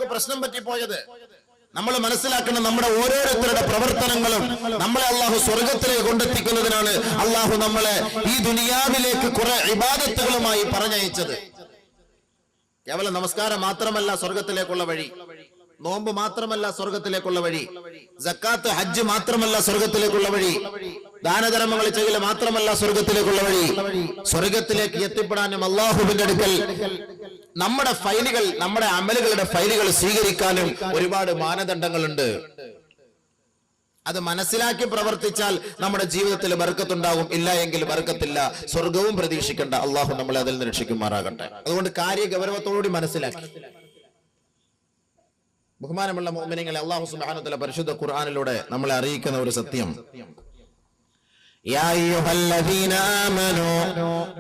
നമുക്ക് പ്രശ്നം പറ്റിപ്പോയത്. നമ്മൾ മനസ്സിലാക്കണം, നമ്മുടെ ഓരോരുത്തരുടെ പ്രവർത്തനങ്ങളും നമ്മളെ അള്ളാഹു സ്വർഗത്തിലേക്ക് കൊണ്ടെത്തിക്കുന്നതിനാണ് അള്ളാഹു നമ്മളെ ഈ ദുനിയാവിലേക്ക് കുറെ ഇബാദത്തുകളുമായി പറഞ്ഞയച്ചത്. കേവലം നമസ്കാരം മാത്രമല്ല സ്വർഗത്തിലേക്കുള്ള വഴി, നോമ്പ് മാത്രമല്ല സ്വർഗത്തിലേക്കുള്ള വഴി, സക്കാത്ത് ഹജ്ജ് മാത്രമല്ല സ്വർഗത്തിലേക്കുള്ള വഴി, ദാനധർമ്മങ്ങൾ ചെയ്യൽ മാത്രമല്ല സ്വർഗത്തിലേക്കുള്ള വഴി. സ്വർഗത്തിലേക്ക് എത്തിപ്പെടാനും അള്ളാഹുവിന്റെ അടുക്കൽ നമ്മുടെ ഫയലുകൾ, നമ്മുടെ അമലുകളുടെ ഫയലുകൾ സ്വീകരിക്കാനും ഒരുപാട് മാനദണ്ഡങ്ങളുണ്ട്. അത് മനസ്സിലാക്കി പ്രവർത്തിച്ചാൽ നമ്മുടെ ജീവിതത്തിൽ ബർക്കത്തുണ്ടാകും, ഇല്ല എങ്കിൽ ബർക്കത്തില്ല. സ്വർഗവും പ്രതീക്ഷിക്കേണ്ട, അള്ളാഹു നമ്മളെ അതിൽ നിന്ന് രക്ഷിക്കുമാറാകട്ടെ. അതുകൊണ്ട് കാര്യ ഗൗരവത്തോടുകൂടി മനസ്സിലാക്കി. ബഹുമാനമുള്ള മുഅ്മിനീങ്ങളെ, അല്ലാഹു സുബ്ഹാനഹു വ തആല പരിശുദ്ധ ഖുർആനിലൂടെ നമ്മളെ അറിയിക്കുന്ന ഒരു സത്യം, യാ അയ്യുഹല്ലദീന ആമനൂ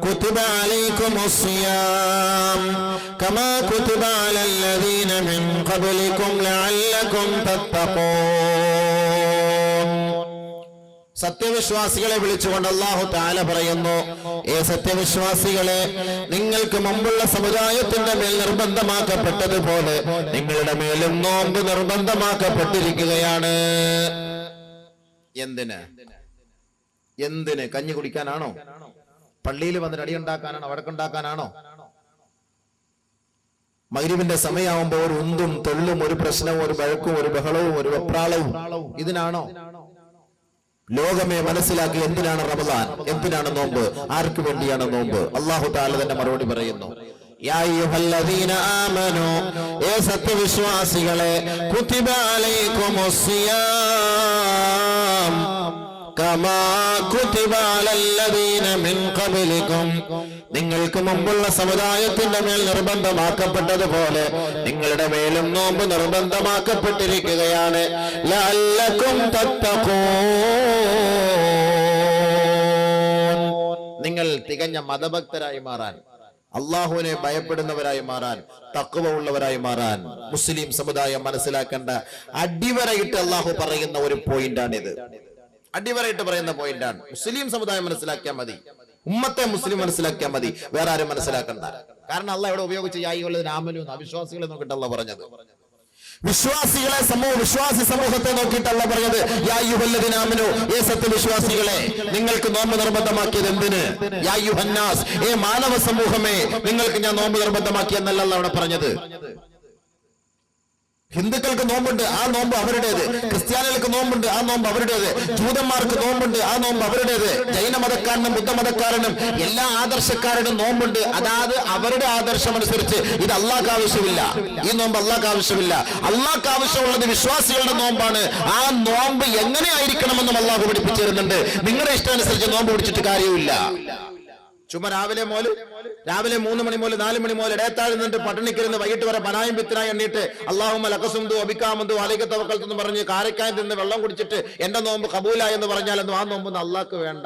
കുതിബ അലൈക്കുമുസ് സിയാം കമാ കുതിബ അലല്ലദീന മിൻ ഖബ്ലികും ലഅല്ലകും തത്തഖൂൻ. സത്യവിശ്വാസികളെ വിളിച്ചുകൊണ്ട് അല്ലാഹു തആല പറയുന്നു, ഏ സത്യവിശ്വാസികളെ, നിങ്ങൾക്ക് മുമ്പുള്ള സമുദായത്തിന്റെ മേൽ നിർബന്ധമാക്കപ്പെട്ടതുപോലെ നിങ്ങളുടെ മേലും നോമ്പ് നിർബന്ധമാക്കപ്പെട്ടിരിക്കുകയാണ്. എന്തിന്? കഞ്ഞി കുടിക്കാനാണോ? പള്ളിയിൽ വന്നിട്ട് അടിയുണ്ടാക്കാനാണോ? വഴക്കുണ്ടാക്കാനാണോ? മഗ്‌രിബിന്റെ സമയമാകുമ്പോൾ ഒരു ഉന്തും തൊള്ളും, ഒരു പ്രശ്നവും, ഒരു വഴക്കും, ഒരു ബഹളവും, ഒരു വെപ്രാളവും, ഇതിനാണോ? ലോകമേ മനസ്സിലാക്കി, എന്തിനാണ് റമദാൻ, എന്തിനാണ് നോമ്പ്, ആർക്ക് വേണ്ടിയാണ് നോമ്പ്? അല്ലാഹു തആല തന്നെ മറുപടി പറയുന്നു, യാ അയ്യുഹല്ലദീന ആമനൂ, ഏ സത്യവിശ്വാസികളെ, കുതിബ അലൈക്കുമുസ് സിയാം കമാ കുതിബ അലല്ലദീന മിൻ ഖബ്ലികും, നിങ്ങൾക്ക് മുമ്പുള്ള സമുദായത്തിന്റെ മേൽ നിർബന്ധമാക്കപ്പെട്ടതുപോലെ നിങ്ങളുടെ മേലും നോമ്പ് നിർബന്ധമാക്കപ്പെട്ടിരിക്കുകയാണ്. ലഅല്ലകും തത്തഖൂൻ, നിങ്ങൾ തികഞ്ഞ മതഭക്തരായി മാറാൻ, അള്ളാഹുവിനെ ഭയപ്പെടുന്നവരായി മാറാൻ, തഖ്വ ഉള്ളവരായി മാറാൻ മുസ്ലിം സമുദായം മനസ്സിലാക്കേണ്ട അടിവരയിട്ട് അള്ളാഹു പറയുന്ന ഒരു പോയിന്റാണിത്. അടിവരയിട്ട് പറയുന്ന പോയിന്റാണ്. മുസ്ലിം സമുദായം മനസ്സിലാക്കിയാൽ മതി, ഉമ്മത്തെ മുസ്ലിം മനസ്സിലാക്കിയാൽ മതി, വേറെ ആരും മനസ്സിലാക്കണ്ട. കാരണം അള്ളാഹ് ഇവിടെ ഉപയോഗിച്ച് യാ അയ്യുഹല്ലദീന ആമനൂ, അവിശ്വാസികളെ നോക്കിയിട്ട് അള്ളാഹ് പറഞ്ഞത്. വിശ്വാസികളെ വിശ്വാസി സമൂഹത്തെ നോക്കിയിട്ടല്ല പറഞ്ഞത് യാ അയ്യുഹല്ലദീന ആമനൂ, ഏ സത്യവിശ്വാസികളെ, നിങ്ങൾക്ക് നോമ്പ് നിർബന്ധമാക്കിയത് എന്തിന്? യാ അയ്യുഹന്നാസ്, ഏ മാനവ സമൂഹമേ, നിങ്ങൾക്ക് ഞാൻ നോമ്പ് നിർബന്ധമാക്കി എന്നല്ല അവിടെ പറഞ്ഞത്. ഹിന്ദുക്കൾക്ക് നോമ്പുണ്ട്, ആ നോമ്പ് അവരുടേത്. ക്രിസ്ത്യാനികൾക്ക് നോമ്പുണ്ട്, ആ നോമ്പ് അവരുടേത്. ജൂതന്മാർക്ക് നോമ്പുണ്ട്, ആ നോമ്പ് അവരുടേത്. ജൈന മതക്കാരനും ബുദ്ധമതക്കാരനും എല്ലാ ആദർശക്കാരനും നോമ്പുണ്ട്. അതായത് അവരുടെ ആദർശം അനുസരിച്ച്. ഇത് അള്ളാഹ്ക്ക് ആവശ്യമില്ല, ഈ നോമ്പ് അള്ളാഹ്ക്ക് ആവശ്യമില്ല. അള്ളാഹ്ക്ക് ആവശ്യമുള്ളത് വിശ്വാസികളുടെ നോമ്പാണ്. ആ നോമ്പ് എങ്ങനെ ആയിരിക്കണമെന്നും അള്ളാഹു പഠിപ്പിച്ചു തരുന്നുണ്ട്. നിങ്ങളുടെ ഇഷ്ടാനുസരിച്ച് നോമ്പ് പിടിച്ചിട്ട് കാര്യമില്ല. ചുമ രാവിലെ 3 മണി മുതൽ 4 മണി മുതൽ ഇടയത്താഴ് നിന്നിട്ട് പട്ടിണിക്കിരുന്ന് വൈകിട്ട് വരെ പനായും പിത്തിനായി എണ്ണീട്ട് അല്ലാഹുമ്മ ലകസുംദു അബികാമന്തു അലൈക തവക്കൽതു എന്ന് പറഞ്ഞ് കാരക്കായം തിന്ന് വെള്ളം കുടിച്ചിട്ട് എന്റെ നോമ്പ് കബൂലായി എന്ന് പറഞ്ഞാലൊന്നും ആ നോമ്പൊന്നും അള്ളാഹ്ക്ക് വേണ്ട.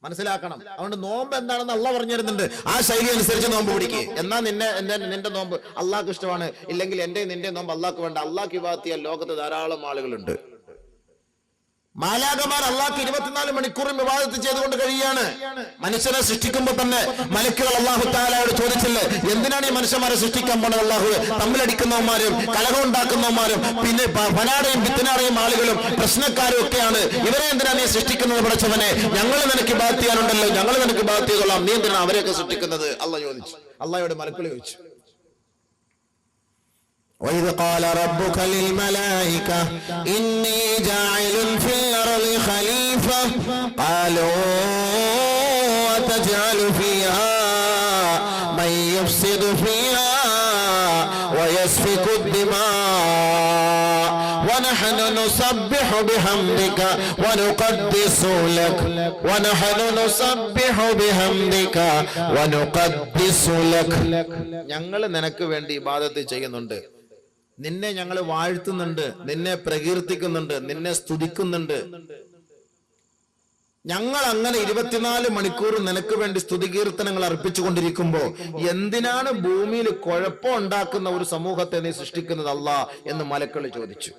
മനസ്സിലാക്കണം. അതുകൊണ്ട് നോമ്പ് എന്താണെന്ന് അള്ളാഹ് പറഞ്ഞു തരുന്നുണ്ട്. ആ ശൈലി അനുസരിച്ച് നോമ്പ് പിടിക്കുക. എന്നാ നിന്റെ നോമ്പ് അള്ളാഹ്ക്ക് ഇഷ്ടമാണ്, ഇല്ലെങ്കിൽ നിന്റെ നോമ്പ് അള്ളാഹ്ക്ക് വേണ്ട. അള്ളാഹ്ക്ക് ഇബാദത്ത് ചെയ്യാൻ ലോകത്ത് ധാരാളം ആളുകളുണ്ട്. മാലാഖമാർ അള്ളാഹ്ക്ക് 24 മണിക്കൂറും ഇബാദത്ത് ചെയ്തുകൊണ്ട് കഴിയാണ്. മനുഷ്യനെ സൃഷ്ടിക്കുമ്പോൾ തന്നെ മലക്കുകൾ അല്ലാഹു തആലയോട് ചോദിച്ചില്ലേ, എന്തിനാണ് ഈ മനുഷ്യന്മാരെ സൃഷ്ടിക്കാൻ പോണത്? അള്ളാഹു തമ്മിലടിക്കുന്നവന്മാരും കലഹം ഉണ്ടാക്കുന്നവന്മാരും പിന്നെ ഫനാടയും ബിത്തനാടയും ആളുകളും പ്രശ്നക്കാരും ഒക്കെയാണ്. ഇവരെ എന്തിനാണ് നീ സൃഷ്ടിക്കുന്നത്? പഠിച്ചവനെ, ഞങ്ങൾ നിനക്ക് ഇബാദത്ത് ചെയ്യാനുണ്ടല്ലോ, ഞങ്ങൾ നിനക്ക് ഇബാദത്ത് ചെയ്തോളാം, നീ എന്തിനാണ് അവരെയൊക്കെ സൃഷ്ടിക്കുന്നത്? അള്ളാഹ് ചോദിച്ചു. അള്ളാഹയോട് മലക്കുകൾ ചോദിച്ചു. وإذ قال ربك للملائكة إني جاعل في الأرض خليفة قالوا أتجعل فيها من يفسد فيها ويسفك الدماء ونحن نسبح بحمدك ونقدس لك ഞങ്ങൾ നിനക്ക് വേണ്ടി ഇബാദത്ത് ചെയ്യുന്നുണ്ട്, നിന്നെ ഞങ്ങൾ വാഴ്ത്തുന്നുണ്ട്, നിന്നെ പ്രകീർത്തിക്കുന്നുണ്ട്, നിന്നെ സ്തുതിക്കുന്നുണ്ട്. ഞങ്ങൾ അങ്ങനെ 24 മണിക്കൂർ നിനക്ക് വേണ്ടി സ്തുതികീർത്തനങ്ങൾ അർപ്പിച്ചുകൊണ്ടിരിക്കുമ്പോ എന്തിനാണ് ഭൂമിയിൽ കുഴപ്പം ഉണ്ടാക്കുന്ന ഒരു സമൂഹത്തെ നീ സൃഷ്ടിക്കുന്നത് അല്ലാ എന്ന് മലക്കൾ ചോദിച്ചു.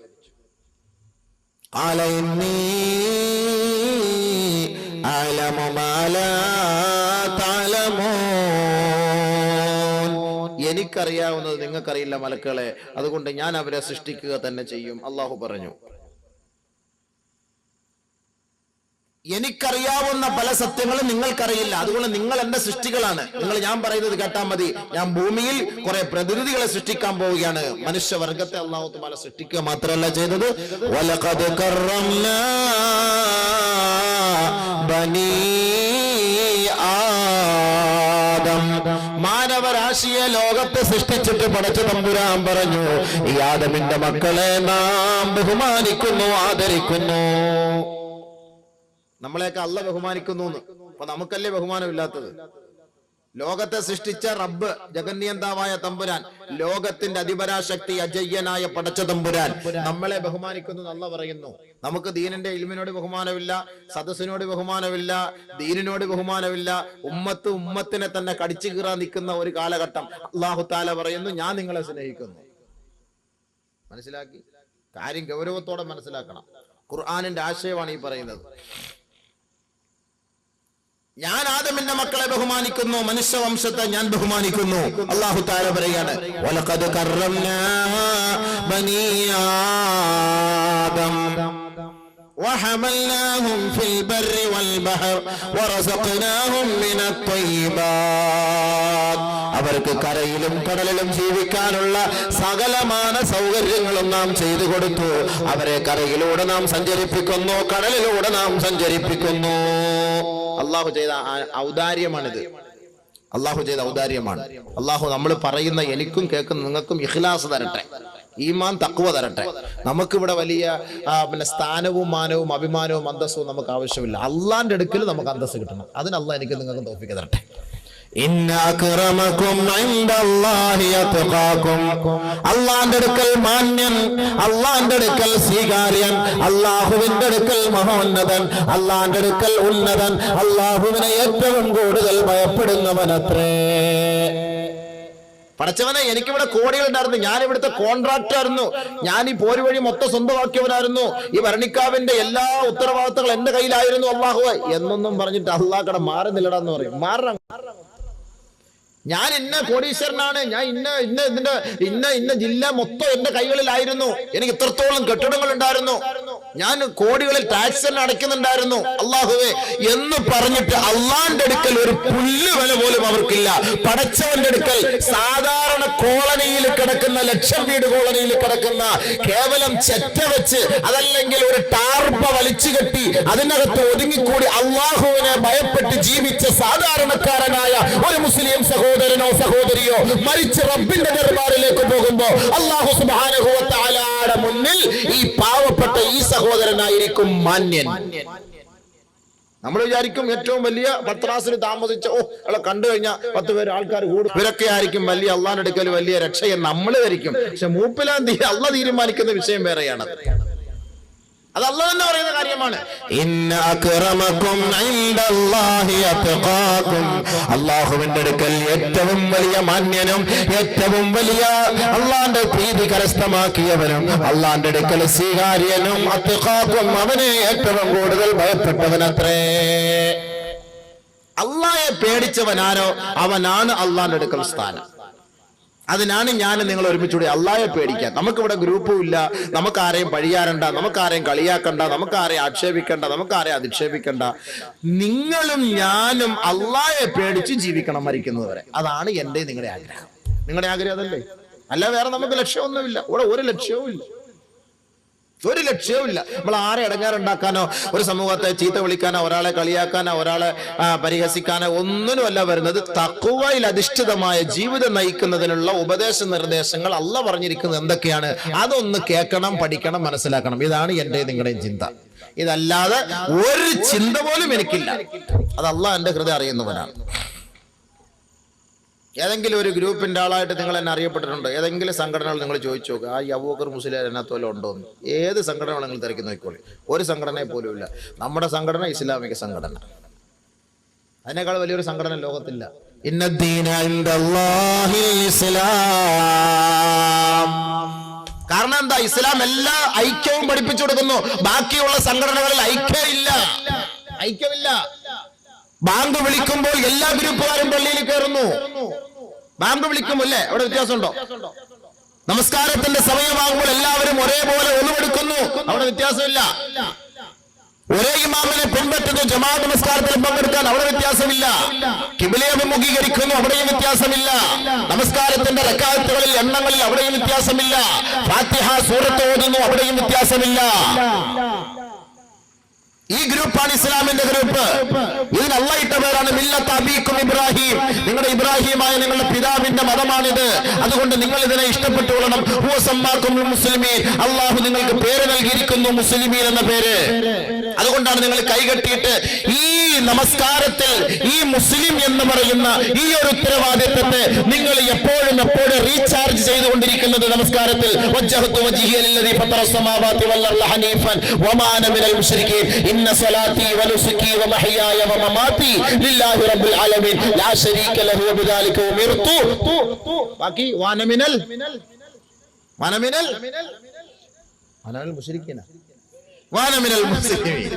എനിക്കറിയാവുന്നത് നിങ്ങൾക്കറിയില്ല മലക്കുകളെ, അതുകൊണ്ട് ഞാൻ അവരെ സൃഷ്ടിക്കുക തന്നെ ചെയ്യും. അള്ളാഹു പറഞ്ഞു, എനിക്കറിയാവുന്ന പല സത്യങ്ങളും നിങ്ങൾക്കറിയില്ല, അതുകൊണ്ട് നിങ്ങൾ എന്റെ സൃഷ്ടികളാണ്. നിങ്ങൾ ഞാൻ പറയുന്നത് കേട്ടാൽ മതി. ഞാൻ ഭൂമിയിൽ കുറെ പ്രതിനിധികളെ സൃഷ്ടിക്കാൻ പോവുകയാണ്. മനുഷ്യവർഗത്തെ അല്ലാഹു തആല സൃഷ്ടിക്കുക മാത്രമല്ല ചെയ്തത്, വലഖദ് കറംനാ ബനീ ആദം, മാനവരാശിയെ ലോകത്തെ സൃഷ്ടിച്ചിട്ട് പടച്ച തമ്പുരാൻ പറഞ്ഞു, ഈ ആദമിന്റെ മക്കളെ നാം ബഹുമാനിക്കുന്നു, ആദരിക്കുന്നു. നമ്മളെയൊക്കെ അല്ല ബഹുമാനിക്കുന്നു. അപ്പൊ നമുക്കല്ലേ ബഹുമാനമില്ലാത്തത്? ലോകത്തെ സൃഷ്ടിച്ച റബ്ബ്, ജഗന്നിയന്താവായ തമ്പുരാൻ, ലോകത്തിന്റെ അധിപരാശക്തി അജയ്യനായ പടച്ച തമ്പുരാൻ നമ്മളെ ബഹുമാനിക്കുന്നു അല്ല പറയുന്നു. നമുക്ക് ദീനിന്റെ ഇൽമിനോട് ബഹുമാനമില്ല, സദസ്സിനോട് ബഹുമാനമില്ല, ദീനിനോട് ബഹുമാനമില്ല. ഉമ്മത്തിനെ തന്നെ കടിച്ചു കീറാൻ നിൽക്കുന്ന ഒരു കാലഘട്ടം. അല്ലാഹു തആല പറയുന്നു, ഞാൻ നിങ്ങളെ സ്നേഹിക്കുന്നു. മനസ്സിലാക്കി? കാര്യം ഗൗരവത്തോടെ മനസ്സിലാക്കണം. ഖുർആനിന്റെ ആശയമാണ് ഈ പറയുന്നത്. ഞാൻ ആദമിന്റെ മക്കളെ ബഹുമാനിക്കുന്നു, മനുഷ്യവംശത്തെ ഞാൻ ബഹുമാനിക്കുന്നു. അല്ലാഹു തആല പറയാണ്, വലഖദ് കറംനാ ബനീ ആദം വഹമൽനാഹും ഫിൽ ബർരി വൽ ബഹർ വറസഖ്നാഹും മിനത് ത്വയ്യിബാത്ത്. അവർക്ക് കരയിലും കടലിലും ജീവിക്കാനുള്ള സകലമാന സൗകര്യങ്ങളും നാം ചെയ്തു കൊടുത്തു. അവരെ കരയിലൂടെ നാം സഞ്ചരിപ്പിക്കുന്നു, കടലിലൂടെ നാം സഞ്ചരിപ്പിക്കുന്നു. അള്ളാഹു ചെയ്ത ഔദാര്യമാണിത്. അള്ളാഹു ചെയ്ത ഔദാര്യമാണ്. അള്ളാഹു നമ്മൾ പറയുന്ന എനിക്കും കേൾക്കുന്ന നിങ്ങൾക്കും ഇഖ്ലാസ് തരട്ടെ, ഈമാൻ തഖ്വ തരട്ടെ. നമുക്കിവിടെ വലിയ സ്ഥാനവും മാനവും അഭിമാനവും അന്തസ്സും നമുക്ക് ആവശ്യമില്ല. അള്ളാന്റെ അടുക്കൽ നമുക്ക് അന്തസ്സ് കിട്ടണം. അതിന് അള്ളാഹ് എനിക്ക് നിങ്ങൾക്ക് തൗഫീഖ് തരട്ടെ. അള്ളാന്റെ അടുക്കൽ മാന്യൻ, അള്ളാന്റെ അടുക്കൽ സ്വീകാര്യൻ, അള്ളാഹുവിന്റെ അടുക്കൽ മഹോന്നതൻ, അള്ളാന്റെ അടുക്കൽ ഉന്നതൻ, അള്ളാഹുവിനെ ഏറ്റവും കൂടുതൽ ഭയപ്പെടുന്നവനത്രേ. പടച്ചവനെ, എനിക്കിവിടെ കോടികൾ ഉണ്ടായിരുന്നു, ഞാൻ ഇവിടുത്തെ കോൺട്രാക്ടർ ആയിരുന്നു, ഞാൻ ഈ പോര് വഴി മൊത്തം സ്വന്തമാക്കിയവനായിരുന്നു, ഈ ഭരണിക്കാവിന്റെ എല്ലാ ഉത്തരവാദിത്തങ്ങളും എന്റെ കയ്യിലായിരുന്നു അള്ളാഹുവേ എന്നൊന്നും പറഞ്ഞിട്ട് അള്ളാഹ് മാറി നില്ലടാന്ന് പറയും. മാറണം. ഞാൻ ഇന്ന കോടീശ്വരനാണ്, ഞാൻ ഇന്ന ജില്ല മൊത്തം എന്റെ കൈകളിലായിരുന്നു, എനിക്ക് ഇത്രത്തോളം കെട്ടിടങ്ങൾ ഉണ്ടായിരുന്നു, ഞാൻ കോടികളിൽ ടാക്സ് തന്നെ അടയ്ക്കുന്നുണ്ടായിരുന്നു അള്ളാഹുവേ എന്ന് പറഞ്ഞിട്ട് അള്ളാന്റെ അടുക്കൽ ഒരു പുല്ല് വില പോലും അവർക്കില്ല. പടച്ചവന്റെ അടുക്കൽ സാധാരണ കോളനിയിൽ കിടക്കുന്ന, ലക്ഷം വീട് കോളനിയിൽ കിടക്കുന്ന കേവലം ചെറ്റ വെച്ച്, അതല്ലെങ്കിൽ ഒരു ടാർപ്പ വലിച്ചു കെട്ടി അതിനകത്ത് ഒതുങ്ങിക്കൂടി അള്ളാഹുവിനെ ഭയപ്പെട്ട് ജീവിച്ച സാധാരണക്കാരനായ ഒരു മുസ്ലിം സഹോദരനോ സഹോദരിയോ മരിച്ച് റബ്ബിന്റെ ദർബാറിലേക്ക് പോകുമ്പോ അല്ലാഹു സുബ്ഹാനഹു വ തആലയുടെ മുന്നിൽ ഈ പാവപ്പെട്ട ഈ സഹോദരനായിരിക്കും മാന്യൻ. നമ്മൾ വിചാരിക്കും ഏറ്റവും വലിയ പത്രാസിന് താമസിച്ച അവളെ കണ്ടു കഴിഞ്ഞാൽ 10 പേര് ആൾക്കാർ കൂടും, ഇവരൊക്കെ ആയിരിക്കും വലിയ അള്ളാന്റെ അടുക്കൽ വലിയ രക്ഷയെന്ന് നമ്മൾ ധരിക്കും. പക്ഷെ മൂപ്പിലാൻ അള്ള തീരുമാനിക്കുന്ന വിഷയം വേറെയാണ്. അത് അല്ലാഹ് തന്നെ പറയുന്ന കാര്യമാണ്. ഇന്ന അക്രമകും ഇൻദല്ലാഹി അത്ഖാകും. അല്ലാഹുവിന്റെ അടുക്കൽ ഏറ്റവും വലിയ മാന്യനും ഏറ്റവും വലിയ അല്ലാഹുവിന്റെ പ്രീതി കരസ്ഥമാക്കിയവനും അല്ലാഹുവിന്റെ അടുക്കൽ സ്വീകാര്യനും അത്ഖാകും, അവനെ ഏറ്റവും കൂടുതൽ ഭയപ്പെട്ടവനത്രേ. അല്ലാഹയെ പേടിച്ചവനാരോ അവനാണ് അല്ലാഹുവിന്റെ അടുക്കൽ സ്ഥാനം. അതിനാണ് ഞാൻ നിങ്ങൾ ഒരുമിച്ചുകൂടി അള്ളാഹയെ പേടിക്കാൻ. നമുക്കിവിടെ ഗ്രൂപ്പും ഇല്ല, നമുക്കാരെയും പഴിയാറണ്ട, നമുക്കാരെയും കളിയാക്കണ്ട, നമുക്കാരെയും ആക്ഷേപിക്കണ്ട, നമുക്കാരെയും അധിക്ഷേപിക്കണ്ട. നിങ്ങളും ഞാനും അള്ളാഹയെ പേടിച്ച് ജീവിക്കണം മരിക്കുന്നതുവരെ. അതാണ് എൻ്റെ നിങ്ങളുടെ ആഗ്രഹം. നിങ്ങളുടെ ആഗ്രഹം അതല്ലേ? അല്ല വേറെ നമുക്ക് ലക്ഷ്യമൊന്നുമില്ല. ഇവിടെ ഒരു ലക്ഷ്യവും ഇല്ല, ഒരു ലക്ഷ്യവുമില്ല. നമ്മൾ ആരെ ഇടങ്ങാറുണ്ടാക്കാനോ ഒരു സമൂഹത്തെ ചീത്ത വിളിക്കാനോ ഒരാളെ കളിയാക്കാനോ ഒരാളെ പരിഹസിക്കാനോ ഒന്നിനുമല്ല വരുന്നത്. തഖ്വയിൽ അധിഷ്ഠിതമായ ജീവിതം നയിക്കുന്നതിനുള്ള ഉപദേശ നിർദ്ദേശങ്ങൾ അല്ലാഹ് പറഞ്ഞിരിക്കുന്നത് എന്തൊക്കെയാണ്, അതൊന്ന് കേൾക്കണം, പഠിക്കണം, മനസ്സിലാക്കണം. ഇതാണ് എൻ്റെ നിങ്ങളുടെയും ചിന്ത. ഇതല്ലാതെ ഒരു ചിന്ത പോലും എനിക്കില്ല. അത് അല്ലാഹ് എൻ്റെ ഹൃദയം അറിയുന്നവനാണ്. ഏതെങ്കിലും ഒരു ഗ്രൂപ്പിന്റെ ആളായിട്ട് നിങ്ങൾ എന്നെ അറിയപ്പെട്ടിട്ടുണ്ടോ? ഏതെങ്കിലും സംഘടനകൾ നിങ്ങൾ ചോദിച്ചു നോക്കുക, ആ അബൂബക്കർ മുസ്ലിയാർ അതിനകത്ത് വല്ലതും ഉണ്ടോ എന്ന്. ഏത് സംഘടനകൾ നിങ്ങൾ തിരക്കി നോക്കിക്കോളി, ഒരു സംഘടനയെ പോലും ഇല്ല. നമ്മുടെ സംഘടന ഇസ്ലാമിക സംഘടന, അതിനേക്കാൾ വലിയൊരു സംഘടന ലോകത്തില്ല. ഇന്നദ്ദീന ഇൻദല്ലാഹിൽ ഇസ്ലാം. കാരണം എന്താ? ഇസ്ലാം എല്ലാ ഐക്യവും പഠിപ്പിച്ചു കൊടുക്കുന്നു. ബാക്കിയുള്ള സംഘടനകളിൽ ഐക്യമില്ല. ബാങ്ക് വിളിക്കുമ്പോൾ എല്ലാ ഗ്രൂപ്പുകാരും പള്ളിയിൽ കയറുന്നു. ബാങ്ക് വിളിക്കുമല്ലേ, അവിടെ വ്യത്യാസമുണ്ടോ? നമസ്കാരത്തിന്റെ സമയമാകുമ്പോൾ എല്ലാവരും ഒരേപോലെ ഒന്നുമെടുക്കുന്നു, അവിടെ വ്യത്യാസമില്ല. ഒരേ ഇമാമിനെ പിൻപറ്റുന്നു, ജമാഅത്ത് നമസ്കാരത്തിൽ പങ്കെടുക്കാൻ അവിടെ വ്യത്യാസമില്ല. ഖിബ്ലയെ അഭിമുഖീകരിക്കുന്നു, അവിടെയും വ്യത്യാസമില്ല. നമസ്കാരത്തിന്റെ റക്അത്തുകളിൽ എണ്ണങ്ങളിൽ അവിടെയും വ്യത്യാസമില്ല. ഫാത്തിഹ സൂറത്ത് ഓതുന്നു, അവിടെയും വ്യത്യാസമില്ല. ഈ ഗ്രൂപ്പാണ് ഇസ്ലാമിന്റെ ഗ്രൂപ്പ്. ഇതിന് അല്ലാഹ് ഇട്ട പേരാണ് മില്ലത്ത് അബീക്കും ഇബ്രാഹിം. നിങ്ങളുടെ ഇബ്രാഹിമായ നിങ്ങളുടെ പിതാവിന്റെ മതമാണിത്. അതുകൊണ്ട് നിങ്ങൾ ഇതിനെ ഇഷ്ടപ്പെട്ടുകൊള്ളണം. ഹുവ സമ്മാക്കും മുസ്ലിമീൻ, അല്ലാഹു നിങ്ങൾക്ക് പേര് നൽകിയിരിക്കുന്നു മുസ്ലിമീൻ എന്ന പേര്. അതുകൊണ്ടാണ് നിങ്ങൾ കൈകെട്ടിയിട്ട് ഈ നമസ്കാരത്തിൽ ഈ മുസ്ലിം എന്ന് പറയുന്ന ഈ ഒരു ഉത്തരവാദിത്വത്തെ നിങ്ങൾ എപ്പോഴും റീചാർജ് ചെയ്തുകൊണ്ടിരിക്കുന്നത്. നമസ്കാരത്തിൽ വജ്ജഹതു വജ്ഹിയ ലില്ലദീ ഫത്തറ അസ്സമാവാതി വൽ അർള ഹനീഫൻ വമാ അന മിനൽ മുശ്രികീൻ ഇന്ന സ്വലാത്തി വനുസുകി വമഹയായ വമമാതി ലില്ലാഹി റബ്ബിൽ ആലമീൻ ലാ ശരീക ലഹു വബിദാലിക ഉമിർതു. ബാക്കി വാന മിനൽ മുശ്രികീന വാന മിനൽ മുസ്ലിമീൻ.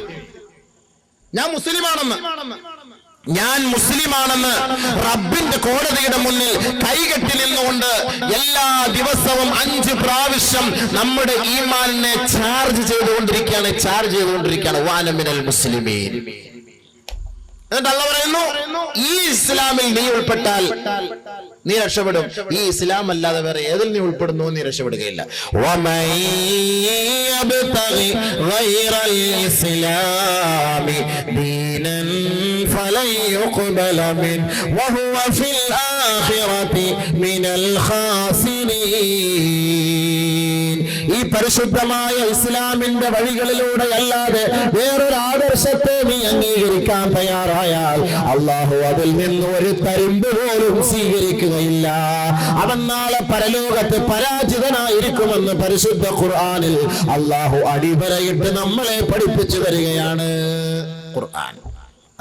ഞാൻ മുസ്ലിമാണെന്ന് റബ്ബിന്റെ കോടതിയുടെ മുന്നിൽ കൈകെട്ടി നിന്നുകൊണ്ട് എല്ലാ ദിവസവും 5 പ്രാവശ്യം നമ്മുടെ ഈമാനിനെ ചാർജ് ചെയ്തുകൊണ്ടിരിക്കുകയാണ്. വാന മിനൽ മുസ്ലിമീൻ. എന്നിട്ട് അല്ലാഹു പറയുന്നു, ഈ ഇസ്ലാമിൽ നീ ഉൾപ്പെട്ടാൽ നീ രക്ഷപ്പെടും. ഈ ഇസ്ലാം അല്ലാതെ വേറെ ഏതിൽ നീ ഉൾപ്പെടുന്നു നീ രക്ഷപ്പെടുകയില്ല. ഈ പരിശുദ്ധമായ ഇസ്ലാമിന്റെ വഴികളിലൂടെ അല്ലാതെ വേറൊരു ആദർശത്തെ നീ അംഗീകരിക്കാൻ തയ്യാറായാൽ അല്ലാഹു അതിൽ നിന്ന് ഒരു തരിമ്പ് പോലും സ്വീകരിക്കുകയില്ല. അവൻ നാളെ പരലോകത്ത് പരാജിതനായിരിക്കുമെന്ന് പരിശുദ്ധ ഖുർആനിൽ അല്ലാഹു അടിവരയിട്ട് നമ്മളെ പഠിപ്പിച്ചു വരികയാണ് ഖുർആൻ.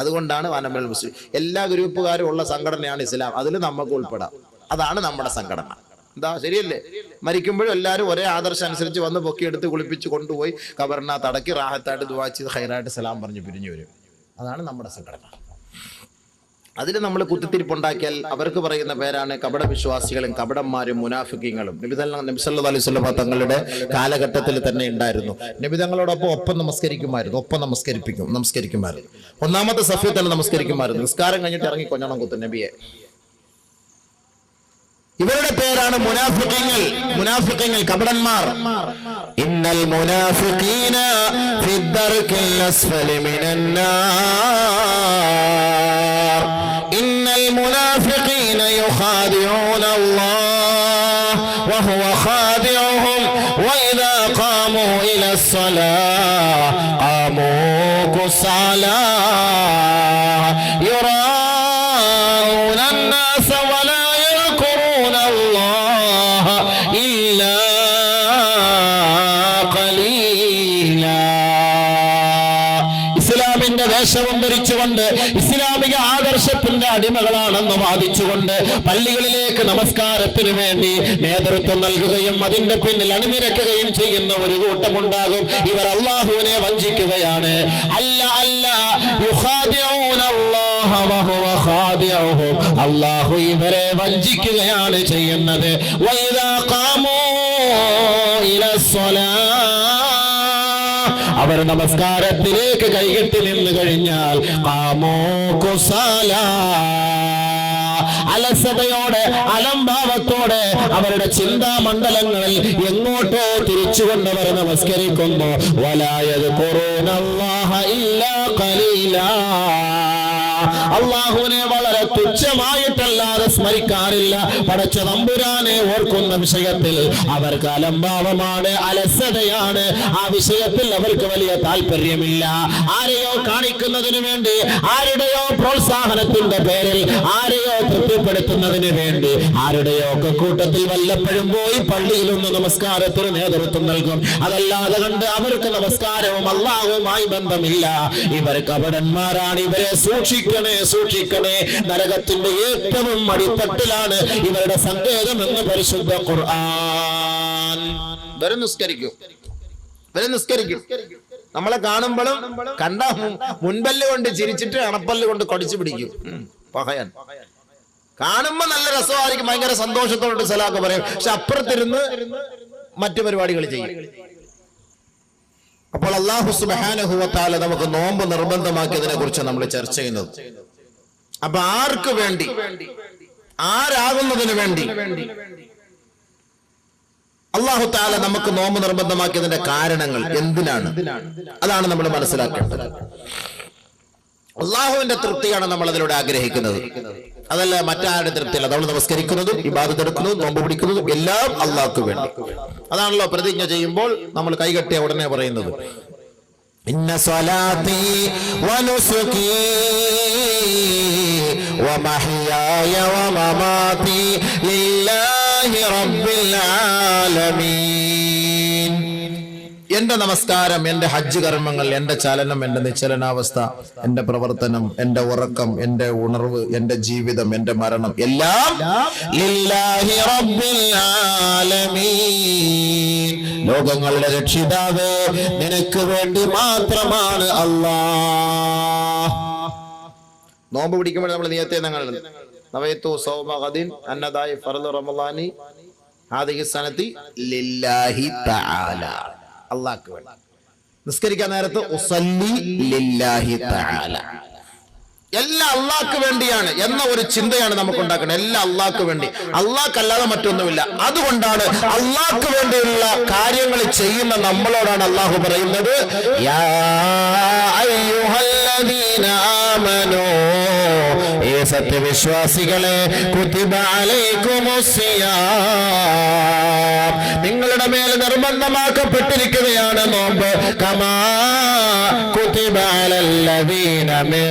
അതുകൊണ്ടാണ് വാനമിനൽ മുസ്ലിം. എല്ലാ ഗ്രൂപ്പുകാരും ഉള്ള സംഘടനയാണ് ഇസ്ലാം. അതിൽ നമുക്ക് ഉൾപ്പെടാം. അതാണ് നമ്മുടെ സംഘടന. എന്താ ശരിയല്ലേ? മരിക്കുമ്പോഴും എല്ലാവരും ഒരേ ആദർശം അനുസരിച്ച് വന്ന് പൊക്കിയെടുത്ത് കുളിപ്പിച്ച് കൊണ്ടുപോയി ഖബറിനകത്ത് അടക്കി റാഹത്തായിട്ട് ദുആ ചെയ്ത് ഖൈറായിട്ട് സലാം പറഞ്ഞ് പിരിഞ്ഞു വരും. അതാണ് നമ്മുടെ സംഘടന. അതിൽ നമ്മൾ കുത്തിത്തിരിപ്പുണ്ടാക്കിയാൽ അവർക്ക് പറയുന്ന പേരാണ് കപട വിശ്വാസികളും കപടന്മാരും മുനാഫിക്കീങ്ങളും. നബി സല്ലല്ലാഹു അലൈഹി വസല്ലം തങ്ങളുടെ കാലഘട്ടത്തിൽ തന്നെ ഉണ്ടായിരുന്നു. നബി തങ്ങളോടൊപ്പം ഒപ്പം നമസ്കരിക്കുമായിരുന്നു. ഒന്നാമത്തെ സഫിൽ തന്നെ നമസ്കരിക്കുമായിരുന്നു. നിസ്കാരം കഴിഞ്ഞിട്ട് ഇറങ്ങി കൊഞ്ഞണം കുത്തും നബിയെ. ഇവരുടെ പേരാണ് മുനാഫിഖീങ്ങൾ, കപടന്മാർ. ഇന്നൽ മുനാഫിഖീന ഫിദ്ദർകിൽ അസ്ഫലി മിനന്നാർ. ഇന്നൽ മുനാഫിഖീന യുഖാദിഊന അല്ലാഹ് വഹുവ ഖാദിഉഹും വഇദാ ഖാമൂ ഇലസ്സലാഹ് ഖാമൂ കുസാലാ യുറാഊന അന്നാസ വലാ ഇസ്ലാമിന്റെ വേഷവും ധരിച്ചുകൊണ്ട് ഇസ്ലാമിക ആദർശത്തിന്റെ അടിമകളാണെന്ന് വാദിച്ചുകൊണ്ട് പള്ളികളിലേക്ക് നമസ്കാരത്തിന് വേണ്ടി നേതൃത്വം നൽകുകയും അതിന്റെ പിന്നിൽ അണിനിരക്കുകയും ചെയ്യുന്ന ഒരു കൂട്ടമുണ്ടാകും. ഇവർ അല്ലാഹുവിനെ വഞ്ചിക്കുകയാണ്. അല്ലാഹു ഇവരെ വഞ്ചിക്കുകയാണ് ചെയ്യുന്നത്. അവർ നമസ്കാരത്തിലേക്ക് കൈകെട്ടി നിന്ന് കഴിഞ്ഞാൽ അലസതയോടെ അലംഭാവത്തോടെ അവരുടെ ചിന്താമണ്ഡലങ്ങളിൽ എങ്ങോട്ടോ തിരിച്ചുകൊണ്ടവർ നമസ്കരിക്കുന്നു. വലായത് ഖുറൂനല്ലാഹ ഇല്ലാ ഖലീലാ. അല്ലാഹുവിനെ വളരെ തുച്ഛമായിട്ടല്ലാതെ സ്മരിക്കാറില്ല. പടച്ച തമ്പുരാനെ ഓർക്കുന്ന വിഷയത്തിൽ അവർക്ക് അലംഭാവമാണ്, അലസതയാണ്. ആ വിഷയത്തിൽ അവർക്ക് വലിയ താല്പര്യമില്ല. ആരെയോ കാണിക്കുന്നതിന് വേണ്ടി, ആരുടെയോ പ്രോത്സാഹനത്തിന്റെ പേരിൽ, ആരെയോ തൃപ്തിപ്പെടുത്തുന്നതിന് വേണ്ടി, ആരുടെയോ ഒക്കെ കൂട്ടത്തിൽ വല്ലപ്പോഴും പോയി പള്ളിയിലൊന്ന് നമസ്കാരത്തിന് നേതൃത്വം നൽകും. അതല്ലാതെ കണ്ട് അവർക്ക് നമസ്കാരവും അല്ലാഹുവുമായി ബന്ധമില്ല. ഇവർ കപടന്മാരാണ്. ഇവരെ സൂക്ഷിക്കണേ. നരകത്തിന്റെ ഏറ്റവും അടിത്തട്ടിലാണ് ഇവരുടെ സങ്കേതം എന്ന് പരിശുദ്ധ ഖുർആൻ. വരെ നിസ്കരിക്കും. നമ്മളെ കാണുമ്പോഴും മുൻപല്ല് കൊണ്ട് ചിരിച്ചിട്ട് അണപ്പല്ല് കൊണ്ട് കടിച്ചു പിടിക്കും. പഹയൻ കാണുമ്പോ നല്ല രസമായിരിക്കും, ഭയങ്കര സന്തോഷത്തോടെ സലാമൊക്കെ പറയും. പക്ഷെ അപ്പുറത്തിരുന്ന് മറ്റു പരിപാടികൾ ചെയ്യും. അപ്പോൾ അല്ലാഹു സുബ്ഹാനഹു വ തആല നമുക്ക് നോമ്പ് നിർബന്ധമാക്കിയതിനെ കുറിച്ച് നമ്മൾ ചർച്ച ചെയ്യുന്നത്. അപ്പൊ ആർക്ക് വേണ്ടി, ആരാകുന്നതിന് വേണ്ടി അല്ലാഹു തആല നമുക്ക് നോമ്പ് നിർബന്ധമാക്കിയതിന്റെ കാരണങ്ങൾ എന്തിനാണ്? അതാണ് നമ്മൾ മനസ്സിലാക്കേണ്ടത്. അള്ളാഹുവിന്റെ തൃപ്തിയാണ് നമ്മൾ അതിലൂടെ ആഗ്രഹിക്കുന്നത്, അതല്ല മറ്റാരുടെ തൃപ്തിയല്ല. നമ്മൾ നമസ്കരിക്കുന്നതും ഇബാദത്ത് എടുക്കുന്നതും നോമ്പ് പിടിക്കുന്നതും എല്ലാം അള്ളാഹ്ക്ക് വേണ്ടി. അതാണല്ലോ പ്രതിജ്ഞ ചെയ്യുമ്പോൾ നമ്മൾ കൈകെട്ടിയ ഉടനെ പറയുന്നത്, ഇന്ന സ്വലാത്തി വനുസുകി വമഹ്യായ വമമാതി ലില്ലാഹി റബ്ബിൽ ആലമീൻ. എന്റെ നമസ്കാരം, എന്റെ ഹജ്ജ് കർമ്മങ്ങൾ, എന്റെ ചലനം, എന്റെ നിശ്ചലനാവസ്ഥ, എന്റെ പ്രവർത്തനം, എന്റെ ഉറക്കം, എന്റെ ഉണർവ്, എന്റെ ജീവിതം, എന്റെ മരണം എല്ലാം ലില്ലാഹി റബ്ബിൽ ആലമീൻ, ലോകങ്ങളുടെ രക്ഷിതാവേ നിനക്ക് വേണ്ടി മാത്രമാണ് അല്ലാഹ്. നോമ്പ് പിടിക്കുമ്പോൾ നമ്മൾ നിയത്തെ നവയത്തു സൗമ ഗദിൻ അന്നദായി ഫർദ് റമളാനി ഹാദിഹി സനതി ലില്ലാഹി തആല, അല്ലാഹ്ക്ക് വേണ്ടി. നിസ്കരിക്കാൻ നേരത്ത് ഉസല്ലി ലില്ലാഹി തആല, എല്ലാം അള്ളാഹ്ക്ക് വേണ്ടിയാണ് എന്ന ഒരു ചിന്തയാണ് നമുക്ക് ഉണ്ടാക്കുന്നത്. എല്ലാം അള്ളാഹ്ക്ക് വേണ്ടി, അള്ളാഹ്ക്കല്ലാതെ മറ്റൊന്നുമില്ല. അതുകൊണ്ടാണ് അള്ളാഹ്ക്ക് വേണ്ടിയുള്ള കാര്യങ്ങൾ ചെയ്യുന്ന നമ്മളോടാണ് അള്ളാഹു പറയുന്നത്, യാ അയ്യുഹല്ലദീന ആമനൂ, ഏ സത്യവിശ്വാസികളെ, കുതിബ അലൈക്കുമുസ്സിയാം, നിങ്ങളുടെ മേൽ നിർബന്ധമാക്കപ്പെട്ടിരിക്കുകയാണ് നോമ്പ്, കമാ കുതിബ അലല്ലദീന മിൻ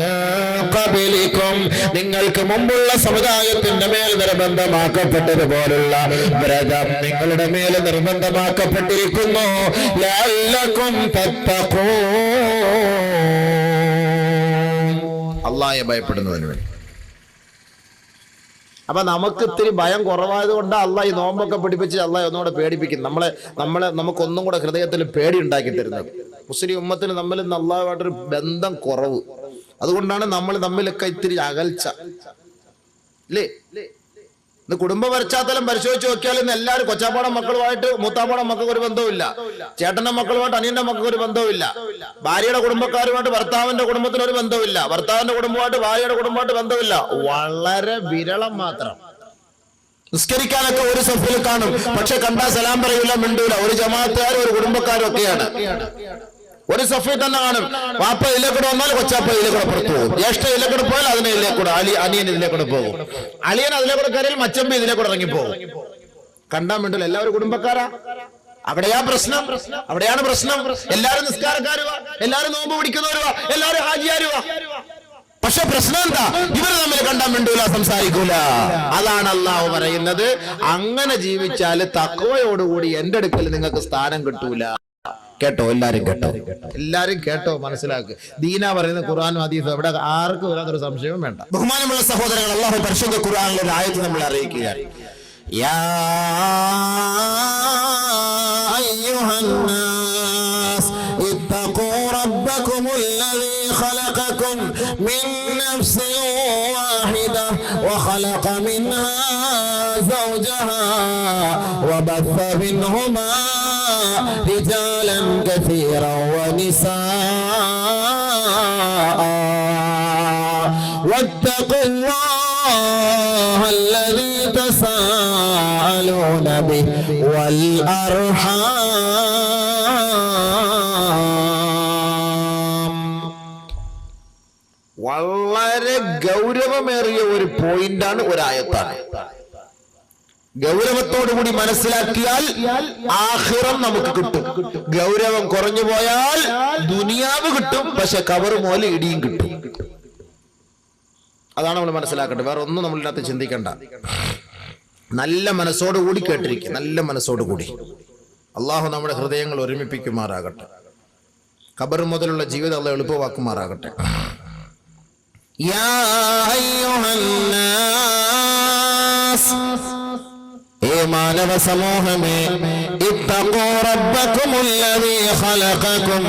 ഖബലികും, നിങ്ങൾക്ക് മുമ്പുള്ള സമുദായത്തിന്റെ മേൽ നിർബന്ധമാക്കപ്പെട്ടതുപോലുള്ള വ്രതം നിങ്ങളുടെ മേൽ നിർബന്ധമാക്കപ്പെട്ടിരിക്കുന്നു, ലഅല്ലകും തത്തഖൂൻ, അല്ലാഹയെ ഭയപ്പെടുന്നതിന് വേണ്ടി. അപ്പൊ നമുക്ക് ഇത്തിരി ഭയം കുറവായത് കൊണ്ട് അള്ളാഹ് ഈ നോമ്പൊക്കെ പിടിപ്പിച്ച് അള്ളാഹ് ഒന്നുകൂടെ പേടിപ്പിക്കും നമുക്കൊന്നും കൂടെ ഹൃദയത്തിൽ പേടി ഉണ്ടാക്കി തരുന്നത്. മുസ്ലിം ഉമ്മത്തിന് തമ്മിൽ അള്ളാഹുമായിട്ടൊരു ബന്ധം കുറവ്, അതുകൊണ്ടാണ് നമ്മൾ തമ്മിലൊക്കെ ഇത്തിരി അകൽച്ച അല്ലേ. ഇന്ന് കുടുംബ പശ്ചാത്തലം പരിശോധിച്ച് നോക്കിയാൽ ഇന്ന് എല്ലാവരും കൊച്ചാപ്പാടം മക്കളുമായിട്ട് മൂത്താപ്പാടം മക്കൾക്ക് ഒരു ബന്ധവുമില്ല, ചേട്ടന്റെ മക്കളുമായിട്ട് അനിയന്റെ മക്കൾക്ക് ഒരു ബന്ധവുമില്ല, ഭാര്യയുടെ കുടുംബക്കാരുമായിട്ട് ഭർത്താവിന്റെ കുടുംബത്തിന് ഒരു ബന്ധവുമില്ല, ഭർത്താവിന്റെ കുടുംബമായിട്ട് ഭാര്യയുടെ കുടുംബമായിട്ട് ബന്ധമില്ല, വളരെ വിരളം മാത്രം. നിസ്കരിക്കാനൊക്കെ ഒരു സഫിൽ കാണും, പക്ഷെ കണ്ടാ സലാം പറയൂല, മിണ്ടൂല. ഒരു ജമാഅത്തുകാരും ഒരു കുടുംബക്കാരും ഒക്കെയാണ്. ഒരു സഫിൽ തന്നെ കാണും, വാപ്പ ഇതിലേക്കൂടെ വന്നാൽ കൊച്ചാപ്പ ഇതിലേക്കൂടെ പുറത്തു പോകും, ജ്യേഷ്ഠ ഇതിലേക്കൂടെ പോയാൽ അതിനെ ഇതിലേക്കൂടെ, അനിയൻ ഇതിലേക്കൂടെ പോകും, അളിയൻ അതിലേക്കൂടെ കയറിയാൽ മച്ചമ്പി ഇതിലേക്കൂടെ ഇറങ്ങിപ്പോകും. കണ്ടാൻ വേണ്ടില്ല, എല്ലാവരും കുടുംബക്കാരാ. അവിടെയാ പ്രശ്നം, അവിടെയാണ് പ്രശ്നം. എല്ലാരും നിസ്കാരക്കാരുവാ, എല്ലാരും നോമ്പ് പിടിക്കുന്നവരുവാ, എല്ലാരും ഹാജിയാരുവാ. പക്ഷെ പ്രശ്നം എന്താ? ഇവര് തമ്മിൽ കണ്ടാൻ വേണ്ടൂല, സംസാരിക്കൂല. അതാണ് അള്ളാഹു പറയുന്നത്, അങ്ങനെ ജീവിച്ചാല് തഖ്വയോടുകൂടി എന്റെ അടുക്കൽ നിങ്ങൾക്ക് സ്ഥാനം കിട്ടൂല. കേട്ടോ, എല്ലാരും കേട്ടോ, എല്ലാരും കേട്ടോ, മനസ്സിലാക്ക്. ദീന പറയുന്ന ഖുർആനും ഹദീസും അവിടെ ആർക്കും വരാത്തൊരു സംശയവും വേണ്ട. ബഹുമാനമുള്ള സഹോദരങ്ങൾ, അള്ളാഹു പരിശുദ്ധ ഖുർആനിലെ ഒരു ആയത്ത് നമ്മൾ അറിയിക്കുകയാണ്, യാ അയ്യുഹന്നാസ് ഇത്തഖൂ റബ്ബകുമുല്ലദീ ഖലഖകും മിൻ നഫ്സിൻ വാഹിദ വഖലഖ മിൻഹാ സൗജഹാ വബث മിൻഹുമാ رجالا كثيرا ونساء واتقوا الله الذي تساءلون به والأرحام. വളരെ ഗൗരവമേറിയ ഒരു പോയിന്റാണ്, ഒരായത്താണ്. ഗൗരവത്തോടുകൂടി മനസ്സിലാക്കിയാൽ ആഖിറം നമുക്ക് കിട്ടും. ഗൗരവം കുറഞ്ഞു പോയാൽ ദുനിയാവ് കിട്ടും, പക്ഷെ കബർ മോലെ ഇടിയും കിട്ടും. അതാണ് നമ്മൾ മനസ്സിലാക്കേണ്ടത്. വേറെ ഒന്നും നമ്മളിനകത്ത് ചിന്തിക്കണ്ട. നല്ല മനസ്സോടുകൂടി കേട്ടിരിക്കും, നല്ല മനസ്സോടുകൂടി. അള്ളാഹു നമ്മുടെ ഹൃദയങ്ങൾ ഒരുമിപ്പിക്കുമാറാകട്ടെ. ഖബർ മുതലുള്ള ജീവിതം അള്ളാഹു എളുപ്പമാക്കുമാറാകട്ടെ. യാ അയ്യുഹന്നാസ് ഏ മാനവ സമൂഹമേ, ഇത്തഖൂ റബ്ബകുമുല്ലദീ ഖലഖകും,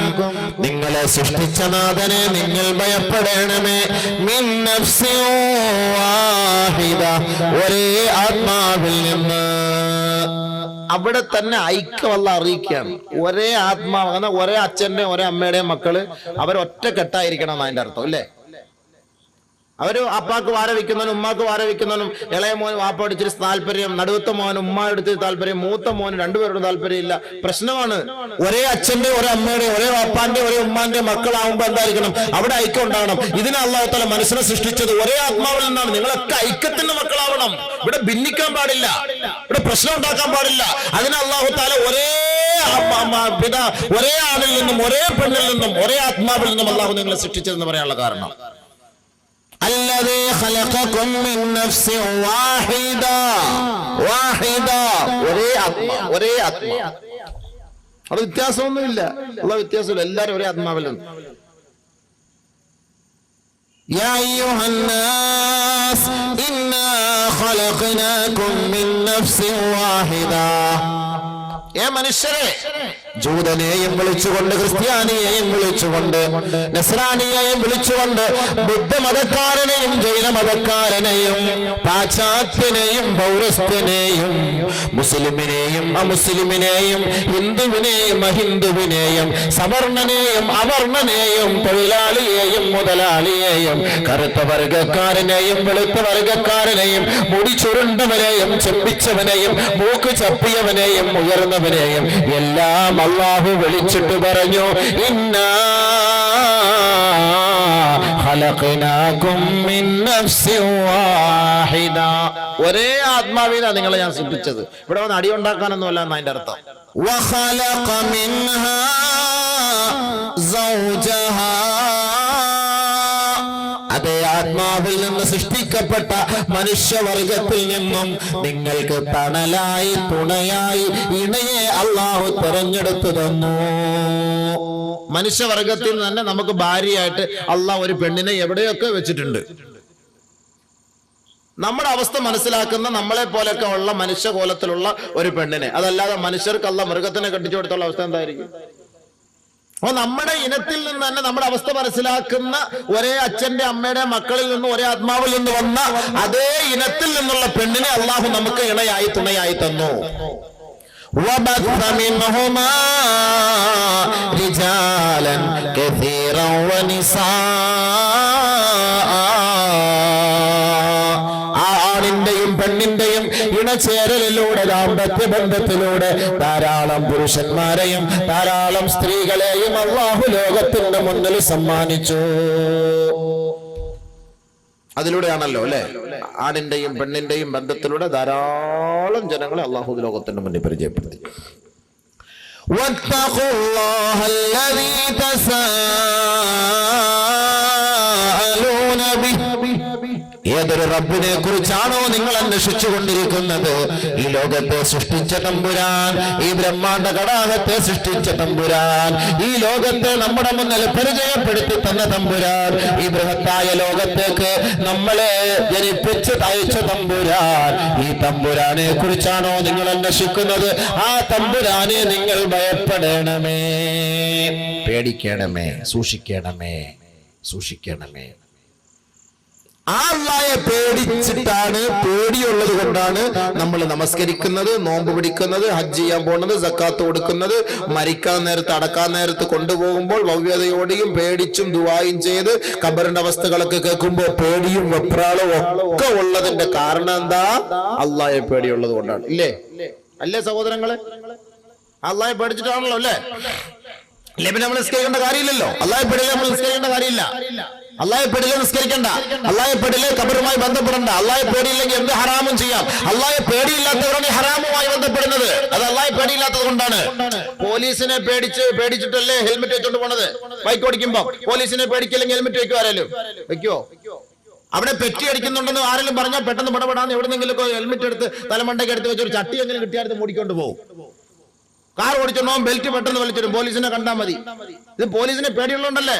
നിങ്ങളെ സൃഷ്ടിച്ച നാഥനെ നിങ്ങൾ ഭയപ്പെടണമേ. മിൻ നഫ്സിൻ വാഹിദ, ഒരേ ആത്മാവിൽ നിന്ന്. അവിടെ തന്നെ ഐക്യം അല്ലാഹു അറിയിക്കുകയാണ്. ഒരേ ആത്മാവ്, ഒരേ അച്ഛന്റെ ഒരേ അമ്മയുടെയും മക്കള് അവരൊറ്റക്കെട്ടായിരിക്കണം അതിന്റെ അർത്ഥം, അല്ലേ? അവര് അപ്പാക്ക് വാര വെക്കുന്നവനും ഉമ്മാക്ക് വാര വെക്കുന്നവനും, ഇളയ മോൻ വാപ്പ ഇച്ചിരി താല്പര്യം, നടുവത്ത മോൻ ഉമ്മ എടുത്ത് താല്പര്യം, മൂത്ത മോന് രണ്ടുപേരുടെ താല്പര്യം ഇല്ല, പ്രശ്നമാണ്. ഒരേ അച്ഛന്റെ ഒരേ അമ്മയുടെ ഒരേ വാപ്പാന്റെ ഒരേ ഉമ്മാന്റെ മക്കളാവുമ്പോ എന്തായിരിക്കണം? അവിടെ ഐക്യം ഉണ്ടാകണം. ഇതിനെ അല്ലാഹു തആല മനുഷ്യനെ സൃഷ്ടിച്ചത് ഒരേ ആത്മാവിൽ നിന്നാണ്. നിങ്ങളൊക്കെ ഐക്യത്തിന്റെ മക്കളാവണം. ഇവിടെ ഭിന്നിക്കാൻ പാടില്ല, ഇവിടെ പ്രശ്നം ഉണ്ടാക്കാൻ പാടില്ല. അതിന് അല്ലാഹു തആല ഒരേ ആണിൽ നിന്നും ഒരേ പെണ്ണിൽ നിന്നും ഒരേ ആത്മാവിൽ നിന്നും അല്ലാഹു നിങ്ങളെ സൃഷ്ടിച്ചതെന്ന് പറയാനുള്ള കാരണം, الذي خلقكم من نفس واحدة ഒരേ ആത്മാ. അത് വ്യത്യാസമൊന്നുമില്ല, ഉള്ള വ്യത്യാസമില്ല, എല്ലാരും ഒരേ ആത്മാവിലാണ്. يا أيها الناس إنا خلقناكم من نفس واحدة. ഏ മനുഷ്യരെ, ജൂതനെയും വിളിച്ചുകൊണ്ട്, ക്രിസ്ത്യാനിയെയും വിളിച്ചുകൊണ്ട്, നസ്രാനിയെയും വിളിച്ചുകൊണ്ട്, ബുദ്ധമതക്കാരനെയും ജൈനമതക്കാരനെയും പാശ്ചാത്യനെയും പൗരസ്ത്യനെയും മുസ്ലിമിനെയും അമുസ്ലിമിനെയും ഹിന്ദുവിനെയും അഹിന്ദുവിനെയും സവർണനെയും അവർണനെയും തൊഴിലാളിയെയും മുതലാളിയെയും കറുത്ത വർഗക്കാരനെയും വെളുത്ത വർഗക്കാരനെയും മുടി ചുരുണ്ടവനെയും ചെമ്പിച്ചവനെയും മൂക്ക് ചപ്പിയവനെയും ഉയർന്നവനെയും എല്ലാം അല്ലാഹു വിളിച്ചിട്ട് പറഞ്ഞു, ഇന്നാ ഖലഖനാകും മിൻ നഫ്സിൻ വാഹിദ. ഒരേ ആത്മാവിനാ നിങ്ങളെ ഞാൻ സൃഷ്ടിച്ചത്. ഇവിടെ വന്ന് അടി ഉണ്ടാക്കാനൊന്നും അല്ല എന്നതിന്റെ അർത്ഥം. വഖലഖ മിൻഹാ സൗജഹാ, അതേ ആത്മാവിൽ നിന്ന് സൃഷ്ടിക്കപ്പെട്ട മനുഷ്യവർഗത്തിൽ നിന്നും നിങ്ങൾക്ക് തണലായി തുണയായി ഇണയെ അല്ലാഹു തെരഞ്ഞെടുത്തു തന്നു. മനുഷ്യവർഗത്തിൽ നിന്ന് തന്നെ നമുക്ക് ഭാര്യയായിട്ട് അല്ലാഹു ഒരു പെണ്ണിനെ എവിടെയൊക്കെ വെച്ചിട്ടുണ്ട്. നമ്മുടെ അവസ്ഥ മനസ്സിലാക്കുന്ന നമ്മളെ പോലെയൊക്കെ ഉള്ള മനുഷ്യകോലത്തിലുള്ള ഒരു പെണ്ണിനെ, അതല്ലാതെ മനുഷ്യർക്ക് അല്ലാഹു മൃഗത്തിനെ കെട്ടിച്ചു കൊടുത്തുള്ള അവസ്ഥ എന്തായിരിക്കും? അപ്പൊ നമ്മുടെ ഇനത്തിൽ നിന്ന് തന്നെ നമ്മുടെ അവസ്ഥ മനസ്സിലാക്കുന്ന ഒരേ അച്ഛന്റെ അമ്മയുടെ മക്കളിൽ നിന്ന് ഒരേ ആത്മാവിൽ നിന്ന് വന്ന അതേ ഇനത്തിൽ നിന്നുള്ള പെണ്ണിനെ അല്ലാഹു നമുക്ക് ഇണയായി തുണയായി തന്നു. وَبَثَّ مِنْهُمَا رِجَالًا كَثِيرًا وَنِسَاءً. ആണിന്റെയും പെണ്ണിന്റെയും ഇണചേരലിലൂടെ, ദാമ്പത്യ ബന്ധത്തിലൂടെ ധാരാളം പുരുഷന്മാരെയും ധാരാളം സ്ത്രീകളെയും അല്ലാഹു ലോകത്തിന്റെ മുന്നിൽ സമ്മാനിച്ചു. അതിലൂടെയാണല്ലോ അല്ലെ, ആണിന്റെയും പെണ്ണിന്റെയും ബന്ധത്തിലൂടെ ധാരാളം ജനങ്ങളെ അല്ലാഹു ലോകത്തിന്റെ മുന്നിൽ പരിചയപ്പെടുത്തി. വത്തഖുല്ലാഹ അല്ലദീ തസാഅലൂന ബിഹി, ഏതൊരു റബ്ബിനെ കുറിച്ചാണോ നിങ്ങൾ അന്വേഷിച്ചു കൊണ്ടിരിക്കുന്നത്, ഈ ലോകത്തെ സൃഷ്ടിച്ച തമ്പുരാൻ, ഈ ബ്രഹ്മാണ്ഡ കടാഹത്തെ സൃഷ്ടിച്ച തമ്പുരാൻ, ഈ ലോകത്തെ നമ്മുടെ മുന്നിൽ പരിചയപ്പെടുത്തി തന്ന തമ്പുരാൻ, ഈ ബൃഹത്തായ ലോകത്തേക്ക് നമ്മളെ ജനിപ്പിച്ച് അയച്ച തമ്പുരാൻ, ഈ തമ്പുരാനെ കുറിച്ചാണോ നിങ്ങൾ അന്വേഷിക്കുന്നത്, ആ തമ്പുരാനെ നിങ്ങൾ ഭയപ്പെടണമേ, പേടിക്കണമേ, സൂക്ഷിക്കണമേ, സൂക്ഷിക്കണമേ. ആ അല്ലാഹയെ പേടിച്ചിട്ടാണ്, പേടിയുള്ളത് കൊണ്ടാണ് നമ്മൾ നമസ്കരിക്കുന്നത്, നോമ്പ് പിടിക്കുന്നത്, ഹജ്ജ് ചെയ്യാൻ പോകുന്നത്, സക്കാത്ത് കൊടുക്കുന്നത്, മരിക്കാൻ നേരത്ത് അടക്കാൻ നേരത്ത് കൊണ്ടുപോകുമ്പോൾ ഭവ്യതയോടെയും പേടിച്ചും ദുആയും ചെയ്ത് ഖബറിന്റെ അവസ്ഥകളൊക്കെ കേൾക്കുമ്പോൾ പേടിയും വെപ്രാളവും ഒക്കെ ഉള്ളതിന്റെ കാരണം എന്താ? അല്ലാഹയെ പേടിയുള്ളത് കൊണ്ടാണ്. ഇല്ലേ അല്ലേ സഹോദരങ്ങളെ? അല്ലാഹയെ പേടിച്ചിട്ടാണല്ലോ അല്ലേ? ഇല്ലേ പിന്നെ നമ്മൾ നിസ്കരിക്കേണ്ട കാര്യമില്ലല്ലോ. അല്ലാഹയെ പേടിയില്ല, നമ്മൾ നിസ്കരിക്കേണ്ട കാര്യമില്ല. അല്ലാഹയെ പേടിയില്ല, നിസ്കരിക്കണ്ട. അല്ലാഹയെ പേടിയില്ല, ഖബറുമായി ബന്ധപ്പെടണ്ട. അല്ലാഹയെ പേടിയില്ലെങ്കിൽ എന്ത് ഹറാമും ചെയ്യാം. അല്ലാഹയെ പേടിയില്ലാത്തവരാണ് ഈ ഹറാമുമായി ബന്ധപ്പെടുന്നത്. അത് അല്ലാഹയെ പേടിയില്ലാത്തത് കൊണ്ടാണ്. പോലീസിനെ പേടിച്ചിട്ടല്ലേ ഹെൽമെറ്റ് വെച്ചോണ്ട് പോണത്? ബൈക്ക് ഓടിക്കുമ്പോ പോലീസിനെ പേടിക്കില്ലെങ്കിൽ ഹെൽമെറ്റ് വെക്കുവോ? ആരെങ്കിലും വെക്കുവോ? അവിടെ പെറ്റി അടിക്കുന്നുണ്ടെന്ന് ആരെങ്കിലും പറഞ്ഞാൽ പെട്ടെന്ന് പടപെടാന്ന് എവിടെന്നെങ്കിലും ഹെൽമെറ്റ് എടുത്ത് തലമണ്ടയ്ക്ക് എടുത്ത് വെച്ചൊരു ചട്ടി എങ്ങനെ കിട്ടിയാൽ മൂടിക്കൊണ്ട് പോകും. കാർ ഓടിച്ചോണ്ടോ ബെൽറ്റ് പെട്ടെന്ന് വലിച്ചിടും, പോലീസിനെ കണ്ടാൽ മതി. ഇത് പോലീസിനെ പേടിയുള്ളതുകൊണ്ടല്ലേ?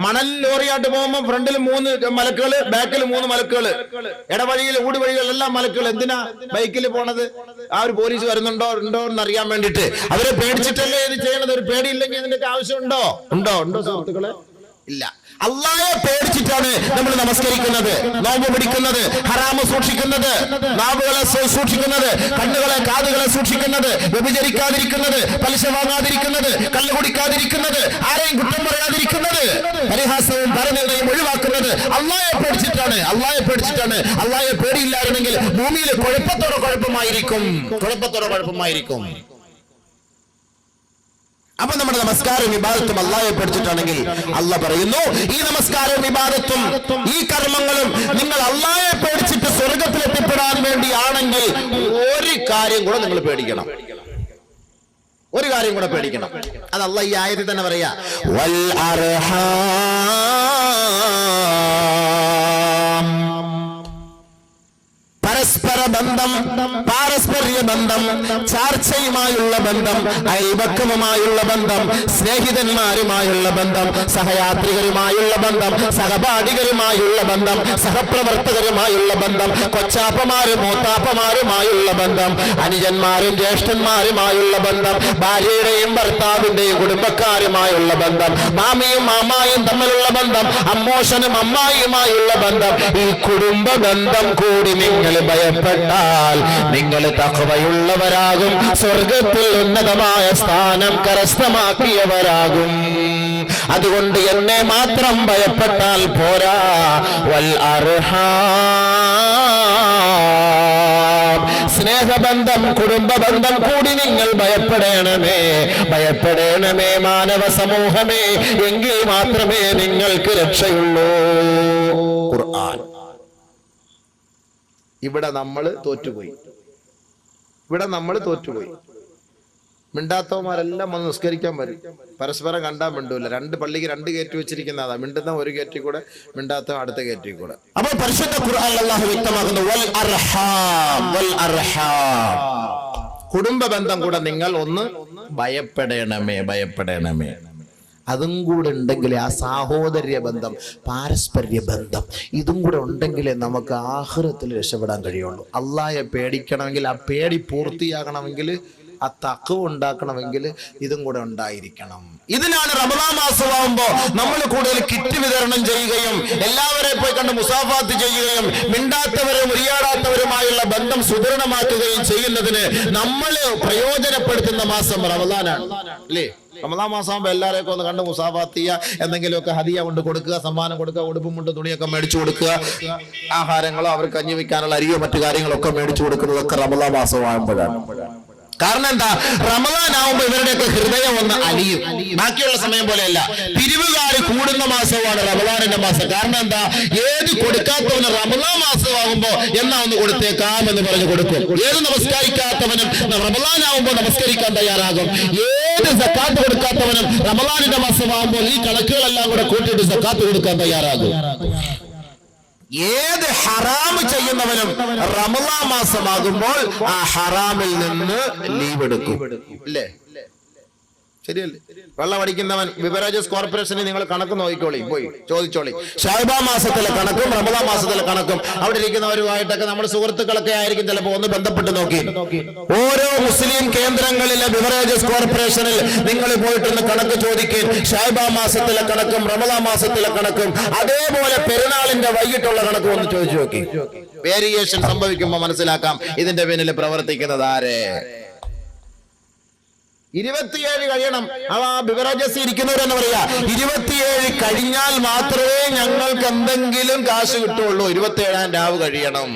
മണൽ ലോറിയായിട്ട് പോകുമ്പോ ഫ്രണ്ടിൽ 3 മലക്കുകള്, ബാക്കിൽ 3 മലക്കുകള്, ഇടവഴിയിൽ ഊടുവഴികളെല്ലാം മലക്കുകൾ. എന്തിനാ ബൈക്കിൽ പോണത്? ആ ഒരു പോലീസ് വരുന്നുണ്ടോ ഉണ്ടോ എന്ന് അറിയാൻ വേണ്ടിട്ട്. അവരെ പേടിച്ചിട്ടല്ലേ ഇത് ചെയ്യണത്. ഒരു പേടിയില്ലെങ്കിൽ ഇതിന്റെ ആവശ്യമുണ്ടോ? ഉണ്ടോ സുഹൃത്തുക്കളെ? ഇല്ല. അള്ളാഹയെ പേടിച്ചിട്ടാണ് നമ്മൾ നമസ്കരിക്കുന്നത്, നോമ്പ് പിടിക്കുന്നത്, ഹറാമ് സൂക്ഷിക്കുന്നത്, നാവുകളെ സൂക്ഷിക്കുന്നത്, കണ്ണുകളെ കാതുകളെ സൂക്ഷിക്കുന്നത്, വ്യഭിചരിക്കാതിരിക്കുന്നത്, പലിശ വാങ്ങാതിരിക്കുന്നത്, കള്ളു കുടിക്കാതിരിക്കുന്നത്, ആരെയും കുറ്റം പറയാതിരിക്കുന്നത്, പരിഹാസവും പരനിന്ദയും ഒഴിവാക്കുന്നത് അള്ളാഹയെ പേടിച്ചിട്ടാണ്. അള്ളാഹയെ പേടിയില്ലായിരുന്നെങ്കിൽ ഭൂമിയിൽ കുഴപ്പമായിരിക്കും. അപ്പൊ നമ്മുടെ നമസ്കാരവും ഇബാദത്തും അള്ളാഹയെ പേടിച്ചിട്ടാണെങ്കിൽ അള്ളാഹ് പറയുന്നു, ഈ നമസ്കാരവും ഇബാദത്തും ഈ കർമ്മങ്ങളും നിങ്ങൾ അള്ളാഹയെ പേടിച്ചിട്ട് സ്വർഗത്തിൽ എത്തിപ്പെടാൻ വേണ്ടിയാണെങ്കിൽ ഒരു കാര്യം കൂടെ നിങ്ങൾ പേടിക്കണം. അത് അള്ളാഹ് ഈ ആയത്തിൽ തന്നെ പറയാ, വൽ അർഹാം, പരസ്പര ബന്ധം, പാരസ്പര്യ ബന്ധം, ചാർച്ചയുമായുള്ള ബന്ധം, അയൽപക്കവുമായുള്ള ബന്ധം, സ്നേഹിതന്മാരുമായുള്ള ബന്ധം, സഹയാത്രികരുമായുള്ള ബന്ധം, സഹപാഠികരുമായുള്ള ബന്ധം, സഹപ്രവർത്തകരുമായുള്ള ബന്ധം, കൊച്ചാപ്പമാരും മൂത്താപ്പമാരുമായുള്ള ബന്ധം, അനുജന്മാരും ജ്യേഷ്ഠന്മാരുമായുള്ള ബന്ധം, ഭാര്യയുടെയും ഭർത്താവിന്റെയും കുടുംബക്കാരുമായുള്ള ബന്ധം, മാമിയും മാമായും തമ്മിലുള്ള ബന്ധം, അമ്മോശനും അമ്മായിയുമായുള്ള ബന്ധം. ഈ കുടുംബ ബന്ധം കൂടി നിങ്ങൾ ഭയപ്പെട്ടാൽ നിങ്ങൾ തഖ്വയുള്ളവരാകും, സ്വർഗത്തിൽ ഉന്നതമായ സ്ഥാനം കരസ്ഥമാക്കിയവരാകും. അതുകൊണ്ട് എന്നെ മാത്രം ഭയപ്പെട്ടാൽ പോരാ, വൽ അർഹാം, സ്നേഹബന്ധം, കുടുംബബന്ധം കൂടി നിങ്ങൾ ഭയപ്പെടണമേ മാനവ സമൂഹമേ. എങ്കിൽ മാത്രമേ നിങ്ങൾക്ക് രക്ഷയുള്ളൂ. ഖുർആൻ. ഇവിടെ നമ്മൾ തോറ്റുപോയി. മിണ്ടാത്തവന്മാരെല്ലാം വന്ന് നിസ്കരിക്കാൻ വരും. പരസ്പരം കണ്ടാൻ മിണ്ടൂല. 2 പള്ളിക്ക് 2 ഗേറ്റ് വെച്ചിരിക്കുന്നതാ. മിണ്ടുന്ന ഒരു ഗേറ്റിൽ കൂടെ, മിണ്ടാത്ത അടുത്ത ഗേറ്റിൽ കൂടെ. അപ്പോൾ പരിശുദ്ധ ഖുർആനിൽ അല്ലാഹു വ്യക്തമാക്കുന്നു, വൽ അർഹാം, കുടുംബ ബന്ധം കൂടെ നിങ്ങൾ ഒന്ന് ഭയപ്പെടണമേ. അതും കൂടെ ഉണ്ടെങ്കിലേ, ആ സാഹോദര്യ ബന്ധം, പാരസ്പര്യ ബന്ധം, ഇതും കൂടെ ഉണ്ടെങ്കിലേ നമുക്ക് ആഖിറത്തിൽ രക്ഷപ്പെടാൻ കഴിയുള്ളൂ. അള്ളാഹയെ പേടിക്കണമെങ്കിൽ, ആ പേടി പൂർത്തിയാകണമെങ്കിൽ, ആ തഖ്വ ഉണ്ടാക്കണമെങ്കിൽ ഇതും കൂടെ ഉണ്ടായിരിക്കണം. ഇതിനാണ് റമദാൻ മാസമാകുമ്പോ നമ്മൾ കൂടുതൽ കിറ്റ് വിതരണം ചെയ്യുകയും എല്ലാവരെയും പോയി കണ്ട് മുസാഫാത്ത് ചെയ്യുകയും മിണ്ടാത്തവരും ഉരിയാടാത്തവരുമായുള്ള ബന്ധം സുദൃഢമാക്കുകയും ചെയ്യുന്നതിന് നമ്മൾ പ്രയോജനപ്പെടുത്തുന്ന മാസം റമദാനാണ്, അല്ലേ? റമദാൻ മാസമാകുമ്പോൾ എല്ലാവരെയൊക്കെ ഒന്ന് കണ്ട് മുസാഫാത്ത് ചെയ്യുക, എന്തെങ്കിലുമൊക്കെ ഹദിയ കൊണ്ട് കൊടുക്കുക, സമ്മാനം കൊടുക്കുക, ഉടുപ്പും മുണ്ട് തുണിയൊക്കെ മേടിച്ചു കൊടുക്കുക, ആഹാരങ്ങളോ അവർക്ക് കഞ്ഞി വെക്കാനുള്ള അരിയോ മറ്റു കാര്യങ്ങളൊക്കെ മേടിച്ചു കൊടുക്കുന്നതൊക്കെ റമദാൻ മാസമാകുമ്പോഴാണ്. കാരണം എന്താ? റമദാൻ ആവുമ്പോ ഇവരുടെയൊക്കെ ഹൃദയം ഒന്ന് അലിയും. ബാക്കിയുള്ള സമയം പോലെയല്ല. പിരിവുകാർ കൂടുന്ന മാസമാണ് റമദാനിന്റെ മാസം. കാരണം എന്താ? ഏത് കൊടുക്കാത്തവന് റമദാൻ മാസമാകുമ്പോ എന്നാ ഒന്ന് കൊടുത്തേക്കാം എന്ന് പറഞ്ഞ് കൊടുക്കും. ഏത് നമസ്കരിക്കാത്തവനും റമദാൻ ആവുമ്പോ നമസ്കരിക്കാൻ തയ്യാറാകും. ഏത് സക്കാത്ത് കൊടുക്കാത്തവനും റമദാനിന്റെ മാസമാകുമ്പോൾ ഈ കണക്കുകളെല്ലാം കൂടെ കൂട്ടിയിട്ട് സക്കാത്ത് കൊടുക്കാൻ തയ്യാറാകും. ഏത് ഹറാം ചെയ്യുന്നവനും റമദാൻ മാസമാകുമ്പോൾ ആ ഹറാമിൽ നിന്ന് ലീവ് എടുക്കും, അല്ലേ? ശരിയല്ലേ? വെള്ളം അടിക്കുന്നവൻ ബിവറേജസ് കോർപ്പറേഷനിൽ നിങ്ങൾ കണക്ക് നോക്കിക്കോളി, പോയി ചോദിച്ചോളി. ഷഅബാൻ മാസത്തിലെ കണക്കും റമദാൻ മാസത്തിലെ കണക്കും അവിടെ ഇരിക്കുന്നവരുമായിട്ടൊക്കെ നമ്മുടെ സുഹൃത്തുക്കളൊക്കെ ആയിരിക്കും ചിലപ്പോൾ ഒന്ന് ബന്ധപ്പെട്ട് നോക്കി. ഓരോ മുസ്ലിം കേന്ദ്രങ്ങളിലെ ബിവറേജസ് കോർപ്പറേഷനിൽ നിങ്ങൾ പോയിട്ടൊന്ന് കണക്ക് ചോദിക്കും. ഷഅബാൻ മാസത്തിലെ കണക്കും റമദാൻ മാസത്തിലെ കണക്കും അതേപോലെ പെരുന്നാളിന്റെ വൈകിട്ടുള്ള കണക്കും ഒന്ന് ചോദിച്ചു നോക്കി. വേരിയേഷൻ സംഭവിക്കുമ്പോൾ മനസ്സിലാക്കാം ഇതിന്റെ പിന്നിൽ പ്രവർത്തിക്കുന്നത് ആരെ. 27 കഴിയണം. ആ ബിവറേജസ് ഇരിക്കുന്നവരെന്ന് പറയാ, 27 കഴിഞ്ഞാൽ മാത്രമേ ഞങ്ങൾക്ക് എന്തെങ്കിലും കാശ് കിട്ടുള്ളൂ. 27-ാം രാവ് കഴിയണം.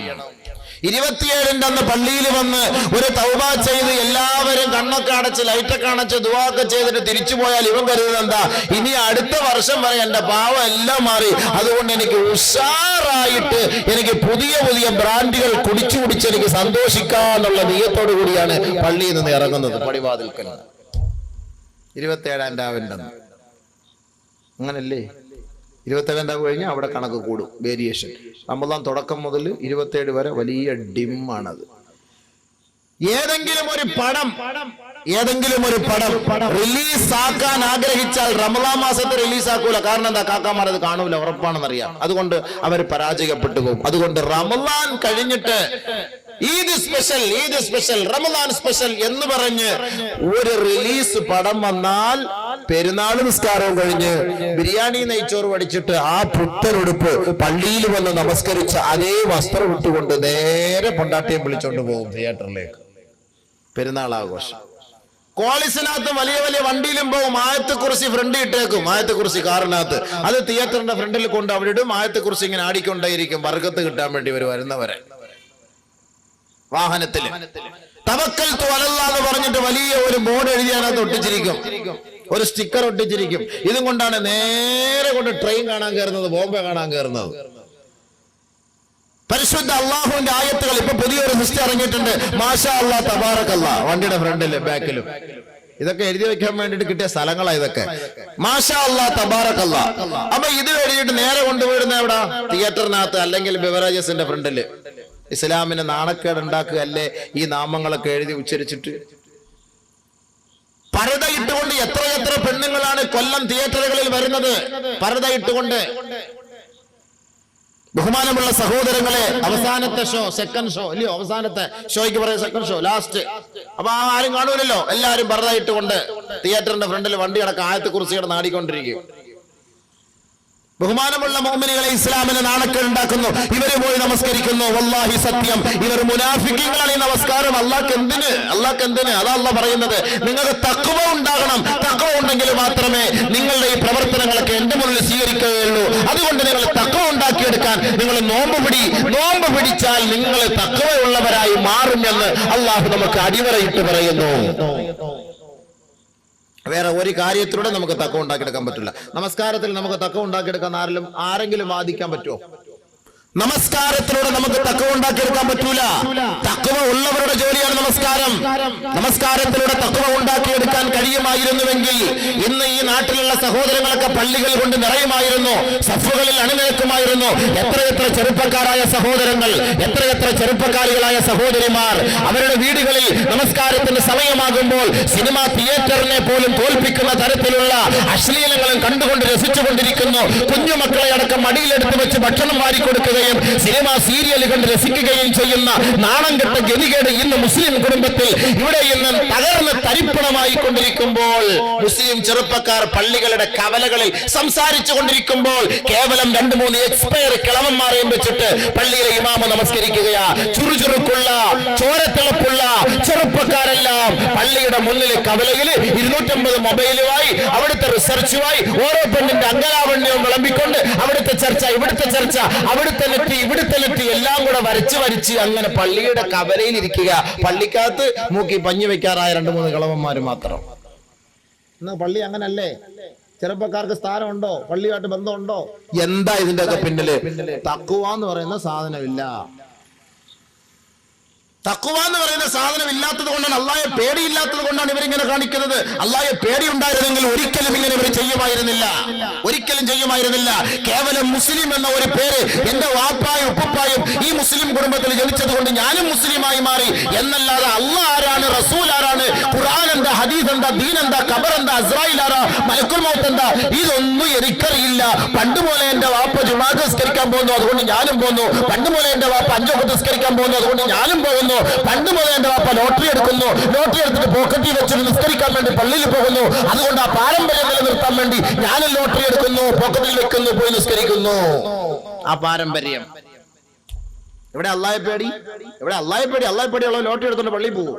27-ന്റെ അന്ന് പള്ളിയിൽ വന്ന് ഒരു തൗബ ചെയ്ത് എല്ലാവരും കണ്ണൊക്കെ അടച്ച് ലൈറ്റൊക്കെ അടച്ച് ദുആക്കെ ചെയ്തിട്ട് തിരിച്ചു പോയാൽ ഇവൻ കരുതുന്നത് എന്താ? ഇനി അടുത്ത വർഷം വരെ എന്റെ പാവം എല്ലാം മാറി, അതുകൊണ്ട് എനിക്ക് ഉഷാറായിട്ട് എനിക്ക് പുതിയ ബ്രാൻഡുകൾ കുടിച്ചു എനിക്ക് സന്തോഷിക്കാന്നുള്ള നിയത്തോടു കൂടിയാണ് പള്ളിയിൽ നിന്ന് ഇറങ്ങുന്നത്. പടിവാതിൽക്കൽ 27-ാം രാവിന്റെ അന്ന് അങ്ങനല്ലേ? 27-ാം രാവ് കഴിഞ്ഞാൽ അവിടെ കണക്ക് കൂടും, വേരിയേഷൻ. റമദാൻ തുടക്കം മുതൽ 27 വരെ വലിയ ഡിമ്മാണത്. ഏതെങ്കിലും ഒരു പടം റിലീസ് ആക്കാൻ ആഗ്രഹിച്ചാൽ റമദാൻ മാസത്തെ റിലീസ് ആക്കൂല. കാരണം എന്താ? കാക്കാമാർ അത് കാണൂല, ഉറപ്പാണെന്നറിയാം. അതുകൊണ്ട് അവർ പരാജയപ്പെട്ടു പോകും. അതുകൊണ്ട് റമദാൻ കഴിഞ്ഞിട്ട് ഈദ് സ്പെഷ്യൽ റമദാൻ സ്പെഷ്യൽ എന്ന് പറഞ്ഞ് ഒരു റിലീസ് പടം വന്നാൽ പെരുന്നാൾ നിസ്കാരവും കഴിഞ്ഞ് ബിരിയാണി നെയ്ച്ചോറ് പഠിച്ചിട്ട് ആ പുത്തനുടുപ്പ് പള്ളിയിൽ വന്ന് നമസ്കരിച്ച അതേ വസ്ത്രം ഇട്ടുകൊണ്ട് നേരെ പൊണ്ടാട്ടിയെ വിളിച്ചോണ്ട് പോകും തിയേറ്ററിലേക്ക്. പെരുന്നാൾ ആഘോഷം. കോളേജിനകത്ത് വലിയ വലിയ വണ്ടിയിലും പോകും. ആയത്തെക്കുറിച്ച് ഫ്രണ്ട് ഇട്ടേക്കും. ആയത്തെക്കുറിച്ച് കാറിനകത്ത് അത് തിയേറ്ററിന്റെ ഫ്രണ്ടിൽ കൊണ്ട് അവിടെ ഇടും. ആയത്തെക്കുറിച്ച് ഇങ്ങനെ ആടിക്കൊണ്ടേയിരിക്കും ബർക്കത്ത് കിട്ടാൻ വേണ്ടി വരുന്നവരെ. വാഹനത്തില് തവക്കൽതു അലല്ലാഹ് എന്ന് പറഞ്ഞിട്ട് വലിയ ഒരു ബോർഡ് എഴുതിയാനകത്ത് ഒട്ടിച്ചിരിക്കും, ഒരു സ്റ്റിക്കർ ഒട്ടിച്ചിരിക്കും. ഇതും കൊണ്ടാണ് നേരെ കൊണ്ട് ട്രെയിൻ കാണാൻ കയറുന്നത്, ബോംബെ കാണാൻ കയറുന്നത്. പരിശുദ്ധ അള്ളാഹുവിന്റെ ആയത്തുകൾ ഇപ്പൊ പുതിയൊരു സിസ്റ്റം ഇറങ്ങിയിട്ടുണ്ട്. മാഷാ അല്ലാഹ് തബാറക്കല്ലാഹ് വണ്ടിയുടെ ഫ്രണ്ടിലും ബാക്കിലും. ഇതൊക്കെ എഴുതി വെക്കാൻ വേണ്ടിട്ട് കിട്ടിയ സ്ഥലങ്ങളാ ഇതൊക്കെ. മാഷാ അല്ലാഹ് തബാറക്കല്ലാഹ്. അപ്പൊ ഇത് എഴുതിയിട്ട് നേരെ കൊണ്ടുപോയിരുന്ന എവിടെ? തിയേറ്ററിനകത്ത് അല്ലെങ്കിൽ ബിവറേജസിന്റെ ഫ്രണ്ടില്. ഇസ്ലാമിന് നാണക്കേട് ഉണ്ടാക്കുകയല്ലേ ഈ നാമങ്ങളൊക്കെ എഴുതി ഉച്ചരിച്ചിട്ട്? പർദ ഇട്ടുകൊണ്ട് എത്രയെത്ര പെണ്ണുങ്ങളാണ് കൊല്ലം തിയേറ്ററുകളിൽ വരുന്നത്, പർദ ഇട്ടുകൊണ്ട്. ബഹുമാനമുള്ള സഹോദരങ്ങളെ, അവസാനത്തെ ഷോ, സെക്കൻഡ് ഷോ അല്ലയോ, അവസാനത്തെ ഷോയ്ക്ക് പറയുക സെക്കൻഡ് ഷോ, ലാസ്റ്റ്. അപ്പൊ ആരും കാണൂലല്ലോ, എല്ലാരും പർദ ഇട്ടുകൊണ്ട് തിയേറ്ററിന്റെ ഫ്രണ്ടിൽ വണ്ടി അടക്കം ആയത്തെക്കുറിച്ച് നാടിക്കൊണ്ടിരിക്കും. ബഹുമാനമുള്ള മുഅ്മിനീകളെ, ഇസ്ലാമിന് നാണക്കേട് ഉണ്ടാക്കുന്നു. ഇവര് പോയി നമസ്കരിക്കുന്നു. വല്ലാഹി സത്യം, ഇവർ മുനാഫിക്കീങ്ങളാണ്. ഈ നമസ്കാരം അല്ലാഹ്ക്ക് എന്തിന്? അതാ അല്ലാഹ് പറയുന്നത്. നിങ്ങൾക്ക് തഖ്വ ഉണ്ടാകണം. തഖ്വ ഉണ്ടെങ്കിൽ മാത്രമേ നിങ്ങളുടെ ഈ പ്രവർത്തനങ്ങളൊക്കെ എന്റെ മുന്നിൽ സ്വീകരിക്കുകയുള്ളൂ. അതുകൊണ്ട് നിങ്ങൾ തഖ്വ ഉണ്ടാക്കിയെടുക്കാൻ നിങ്ങൾ നോമ്പ് പിടിച്ചാൽ നിങ്ങൾ തഖ്വയുള്ളവരായി മാറുമെന്ന് അല്ലാഹു നമുക്ക് അടിവരയിട്ട് പറയുന്നു. വേറെ ഒരു കാര്യത്തിലൂടെ നമുക്ക് തഖ്വ ഉണ്ടാക്കിയെടുക്കാൻ പറ്റില്ല. നമസ്കാരത്തിൽ നമുക്ക് തഖ്വ ഉണ്ടാക്കിയെടുക്കാൻ ആരെങ്കിലും വാദിക്കാൻ പറ്റുമോ? നമസ്കാരത്തിലൂടെ നമുക്ക് തഖ്വ ഉണ്ടാക്കിയെടുക്കാൻ പറ്റൂല. തഖ്വ ഉള്ളവരുടെ ജോലിയാണ് നമസ്കാരം. നമസ്കാരത്തിലൂടെ തഖ്വ ഉണ്ടാക്കിയെടുക്കാൻ കഴിയുമായിരുന്നുവെങ്കിൽ ഇന്ന് ഈ നാട്ടിലുള്ള സഹോദരങ്ങളൊക്കെ പള്ളികൾ കൊണ്ട് നിറയുമായിരുന്നു, സഫുകളിൽ അണിനിരക്കുമായിരുന്നു. എത്രയെത്ര ചെറുപ്പക്കാരായ സഹോദരങ്ങൾ, എത്രയെത്ര ചെറുപ്പക്കാരികളായ സഹോദരിമാർ അവരുടെ വീടുകളിൽ നമസ്കാരത്തിന് സമയമാകുമ്പോൾ സിനിമാ തിയേറ്ററിനെ പോലും തോൽപ്പിക്കുന്ന തരത്തിലുള്ള അശ്ലീലങ്ങളും കണ്ടുകൊണ്ട് രസിച്ചുകൊണ്ടിരിക്കുന്നു. കുഞ്ഞുമക്കളെ അടക്കം മടിയിലെടുത്ത് വെച്ച് ഭക്ഷണം വാരിക്കൊടുക്കുകയും സിനിമ സീരിയൽ കണ്ട് രസിക്കുകയും ചെയ്യുന്ന നാണം കെട്ട ഗതികേട് ഇന്ന് മുസ്ലിം കുടുംബത്തിൽ ഇവിടെ ഇന്ന് തകർന്ന് തരിപ്പണമായി കൊണ്ടിരിക്കുമ്പോൾ, മുസ്ലിം ചെറുപ്പക്കാർ പള്ളികളുടെ കവലകളിൽ സംസാരിച്ചു കൊണ്ടിരിക്കുമ്പോൾ കേവലം 2-3 എക്സ്പയർ കിളവന്മാരെയും വെച്ചിട്ട് പള്ളിയിലെ ഇമാമ നമസ്കരിക്കുകയാ. ചുറുചുറുക്കുള്ള ചോരത്തിളപ്പുള്ള ചെറുപ്പക്കാരെല്ലാം പള്ളിയുടെ മുന്നിൽ കവലയിൽ 250 മൊബൈലുമായി അവിടുത്തെ റിസർച്ചുമായി ഓരോ പെണ്ണിന്റെ അംഗലാവണ്യവും വിളമ്പിക്കൊണ്ട് അവിടുത്തെ ചർച്ച, ഇവിടുത്തെ ചർച്ച, അവിടുത്തെ ഇവിടുത്തെ നെറ്റി എല്ലാം കൂടെ വരച്ച് അങ്ങനെ പള്ളിയുടെ കവലയിൽ ഇരിക്കുക. പള്ളിക്കകത്ത് മൂക്കി പഞ്ഞു വെക്കാറായ 2-3 കളവന്മാര് മാത്രം. എന്നാ പള്ളി അങ്ങനല്ലേ? ചെറുപ്പക്കാർക്ക് സ്ഥാനമുണ്ടോ? പള്ളിയുമായിട്ട് ബന്ധമുണ്ടോ? എന്താ ഇതിന്റെ ഒക്കെ പിന്നില്? തഖ്വ എന്ന് പറയുന്ന സാധനമില്ല. തഖ്വ എന്ന് പറയുന്ന സാധനം ഇല്ലാത്തത് കൊണ്ടാണ്, അല്ലാഹയെ പേടിയില്ലാത്തത് കൊണ്ടാണ് ഇവരിങ്ങനെ കാണിക്കുന്നത്. അല്ലാഹയെ പേടി ഉണ്ടായിരുന്നെങ്കിൽ ഒരിക്കലും ഇങ്ങനെ ഇവർ ചെയ്യുമായിരുന്നില്ല. കേവലം മുസ്ലിം എന്ന ഒരു പേര്, എന്റെ വാപ്പായും ഉപ്പുപ്പായും ഈ മുസ്ലിം കുടുംബത്തിൽ ജനിച്ചത് കൊണ്ട് ഞാനും മുസ്ലിമായി മാറി എന്നല്ലാതെ അല്ലാഹ് ആരാണ്, റസൂൽ ആരാണ്, ഖുർആൻ എന്താ, ഹദീസ് എന്താ, ദീൻ എന്താ, ഖബർ എന്താ, ഇസ്രായേൽ ആരാ, മലക്കുൽ മൗത്ത് എന്താ, ഇതൊന്നും എനിക്കറിയില്ല. പണ്ടുപോലെ എന്റെ വാപ്പ ജുമാഅത്ത് നിസ്കരിക്കാൻ പോകുന്നു, അതുകൊണ്ട് ഞാനും പോകുന്നു. പണ്ടുപോലെ എന്റെ വാപ്പ 5 വഖ്ത് നിസ്കരിക്കാൻ പോകുന്നു, അതുകൊണ്ട് ഞാനും പോകുന്നു. പണ്ട് മുതൽ എന്റെ വാപ്പ ലോട്ടറി എടുത്തിട്ട് പോക്കറ്റിൽ വെച്ചിട്ട് നിസ്കരിക്കാൻ വേണ്ടി പള്ളിയിൽ പോകുന്നു. അതുകൊണ്ട് ആ പാരമ്പര്യം നിലനിർത്താൻ വേണ്ടി ഞാനും ലോട്ടറി എടുക്കുന്നു, പോക്കറ്റിൽ വെക്കുന്നു, പോയി നിസ്കരിക്കുന്നു. ആ പാരമ്പര്യം. ഇവിടെ അല്ലാഹയെ പേടിയുള്ള ലോട്ടറി എടുത്തോണ്ട് പള്ളിയിൽ പോകും.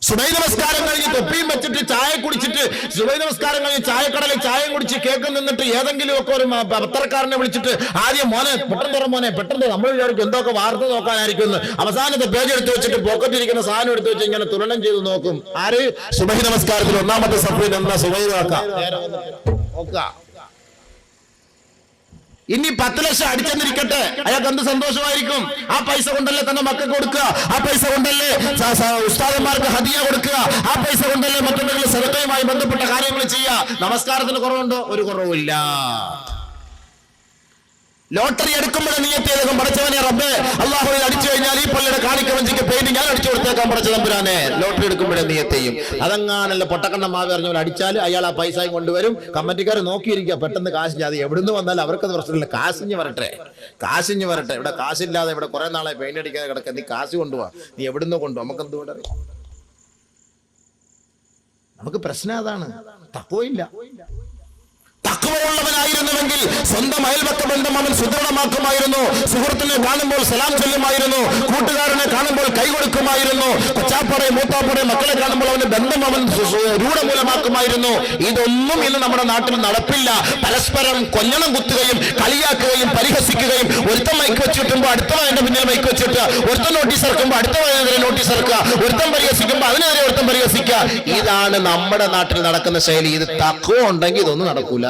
സുബൈ നമസ്കാരം കഴിഞ്ഞ് തൊപ്പിയും വെച്ചിട്ട് ചായ കുടിച്ചിട്ട്, സുബൈ നമസ്കാരം കഴിഞ്ഞ് ചായക്കടലിൽ ചായയും കുടിച്ച് കേക്ക് നിന്നിട്ട് ഏതെങ്കിലും ഒക്കെ ഒരു പത്രക്കാരനെ വിളിച്ചിട്ട് ആദ്യം പെട്ടെന്ന് നമ്മൾ വിചാരിക്കും എന്തൊക്കെ വാർത്ത നോക്കാനായിരിക്കും. അവസാനത്തെ പേജ് എടുത്ത് വെച്ചിട്ട് പോക്കറ്റിരിക്കുന്ന സാധനം എടുത്ത് വെച്ച് ഇങ്ങനെ തുലനം ചെയ്ത് നോക്കും. ആര്? സുബൈ നമസ്കാരത്തിൽ 1-ാമത്തെ സഫയിൽ എന്താ സുബൈ നോക്കാം. ഇനി 10 ലക്ഷം അടിച്ചെന്നിരിക്കട്ടെ, അയാൾക്ക് എന്ത് സന്തോഷമായിരിക്കും. ആ പൈസ കൊണ്ടല്ലേ തന്നെ മക്കൾക്ക് കൊടുക്കുക, ആ പൈസ കൊണ്ടല്ലേ ഉസ്താദന്മാർക്ക് ഹദിയ കൊടുക്കുക, ആ പൈസ കൊണ്ടല്ലേ മറ്റുള്ള സദഖയുമായി ബന്ധപ്പെട്ട കാര്യങ്ങൾ ചെയ്യുക. നമസ്കാരത്തിന് കുറവുണ്ടോ? ഒരു കുറവുമില്ല. ലോട്ടറി എടുക്കുമ്പോഴേ നീയത്ത് ചെയ്തേക്കും, പഠിച്ചവനെ റബ്ബേ അള്ളാഹു അടിച്ചു കഴിഞ്ഞാൽ ഈ പള്ളിയുടെ കാണിക്ക വഞ്ചിക്ക് പെയിന്റ് ഞാൻ അടിച്ചു കൊടുത്തേക്കാൻ പഠിച്ച തമ്പുരാനെ. ലോട്ടറി എടുക്കുമ്പോഴേ നീയത്ത് ചെയ്യും. അതങ്ങാനല്ല പൊട്ടക്കണ്ണ മാവ് അറിഞ്ഞവൻ അടിച്ചാൽ അയാൾ ആ പൈസയും കൊണ്ടുവരും. കമ്മിറ്റിക്കാർ നോക്കിയിരിക്കുക, പെട്ടെന്ന് കാശ് അത് എവിടുന്ന് വന്നാലും അവർക്കത് പ്രശ്നമില്ല. കാശിഞ്ഞ് വരട്ടെ. ഇവിടെ കാശില്ലാതെ ഇവിടെ കുറെ നാളെ പെയിന്റ് അടിക്കാതെ കിടക്കുക, നീ കാശ് കൊണ്ടുപോവാ, നീ എവിടുന്ന് കൊണ്ടുപോവാ, നമുക്ക് എന്തുകൊണ്ട് അറിയാം? നമുക്ക് പ്രശ്നം അതാണ്. തഖ്വയില്ല. തഖ്വയുള്ളവനായിരുന്നുവെങ്കിൽ സ്വന്തം അയൽപക്ക ബന്ധം അവൻ സുദൃഢമാക്കുമായിരുന്നു. സുഹൃത്തിനെ കാണുമ്പോൾ സലാം ചൊല്ലുമായിരുന്നു. കൂട്ടുകാരനെ കാണുമ്പോൾ കൈ കൊടുക്കുമായിരുന്നു. കൊച്ചാപ്പടെ മൂത്താപ്പടെ മക്കളെ കാണുമ്പോൾ അവന്റെ ബന്ധം അവൻ രൂഢമൂലമാക്കുമായിരുന്നു. ഇതൊന്നും ഇന്ന് നമ്മുടെ നാട്ടിൽ നടപ്പില്ല. പരസ്പരം കൊഞ്ഞണം കുത്തുകയും കളിയാക്കുകയും പരിഹസിക്കുകയും, ഒരുത്തൻ മൈക്ക് വെച്ചിട്ടുമ്പോൾ അടുത്തവന്റെ പിന്നിൽ മൈക്ക് വെച്ചിട്ട്, ഒരുത്തൻ നോട്ടീസ് ഇറക്കുമ്പോൾ അടുത്തവനെതിരെ നോട്ടീസ് ഇറക്കുക, ഒരുത്തൻ പരിഹസിക്കുമ്പോൾ അതിനെതിരെ ഒരുത്തൻ പരിഹസിക്കുക. ഇതാണ് നമ്മുടെ നാട്ടിൽ നടക്കുന്ന ശൈലി. ഇത് തഖ്വ ഉണ്ടെങ്കിൽ ഇതൊന്നും നടക്കൂല.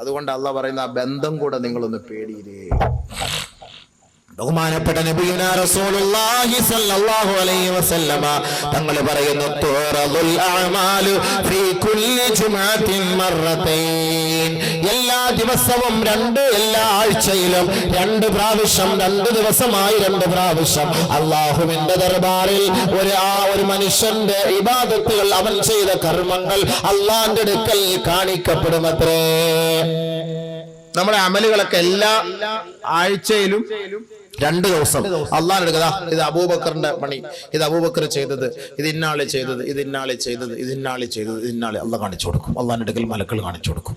അതുകൊണ്ട് അള്ളാഹ് പറയുന്ന ആ ബന്ധം കൂടെ നിങ്ങളൊന്ന് പേടിയില്ലേ. ബഹുമാനപ്പെട്ട നബിയുനാ റസൂലുള്ളാഹി സ്വല്ലല്ലാഹു അലൈഹി വസല്ലമ തങ്ങൾ പറയുന്നു, തുറദുൽ അഅമാലു ഫീ കുല്ലി ജുമഅത്തിൻ മറത്തൈൻ. എല്ലാ ദിവസവും എല്ലാ ആഴ്ചയിലും 2 പ്രാവശ്യം, 2 ദിവസമായി 2 പ്രാവശ്യം അല്ലാഹുവിന്റെ ദർബാറിൽ ഒരു മനുഷ്യന്റെ ഇബാദത്തുകൾ, അവൻ ചെയ്ത കർമ്മങ്ങൾ അല്ലാഹുവിന്റെ അടുക്കൽ കാണിക്കപ്പെടുമത്രേ. നമ്മുടെ അമലുകളൊക്കെ എല്ലാ ആഴ്ചയിലും 2 ദിവസം അള്ളാഹ് എടുക്കുക. ഇത് അബൂബക്കറിന്റെ പണി, ഇത് അബൂബക്കർ ചെയ്തത്, ഇത് ഇന്നാളെ ചെയ്തത്, ഇത് ഇന്നാളെ ചെയ്തത്, ഇത് ഇന്നാളെ ചെയ്തത്, ഇത് ഇന്നാളെ അള്ളാഹ് കാണിച്ചു കൊടുക്കും. അള്ളാഹിന്റെ അടുക്കൽ മലക്കൾ കാണിച്ചു കൊടുക്കും.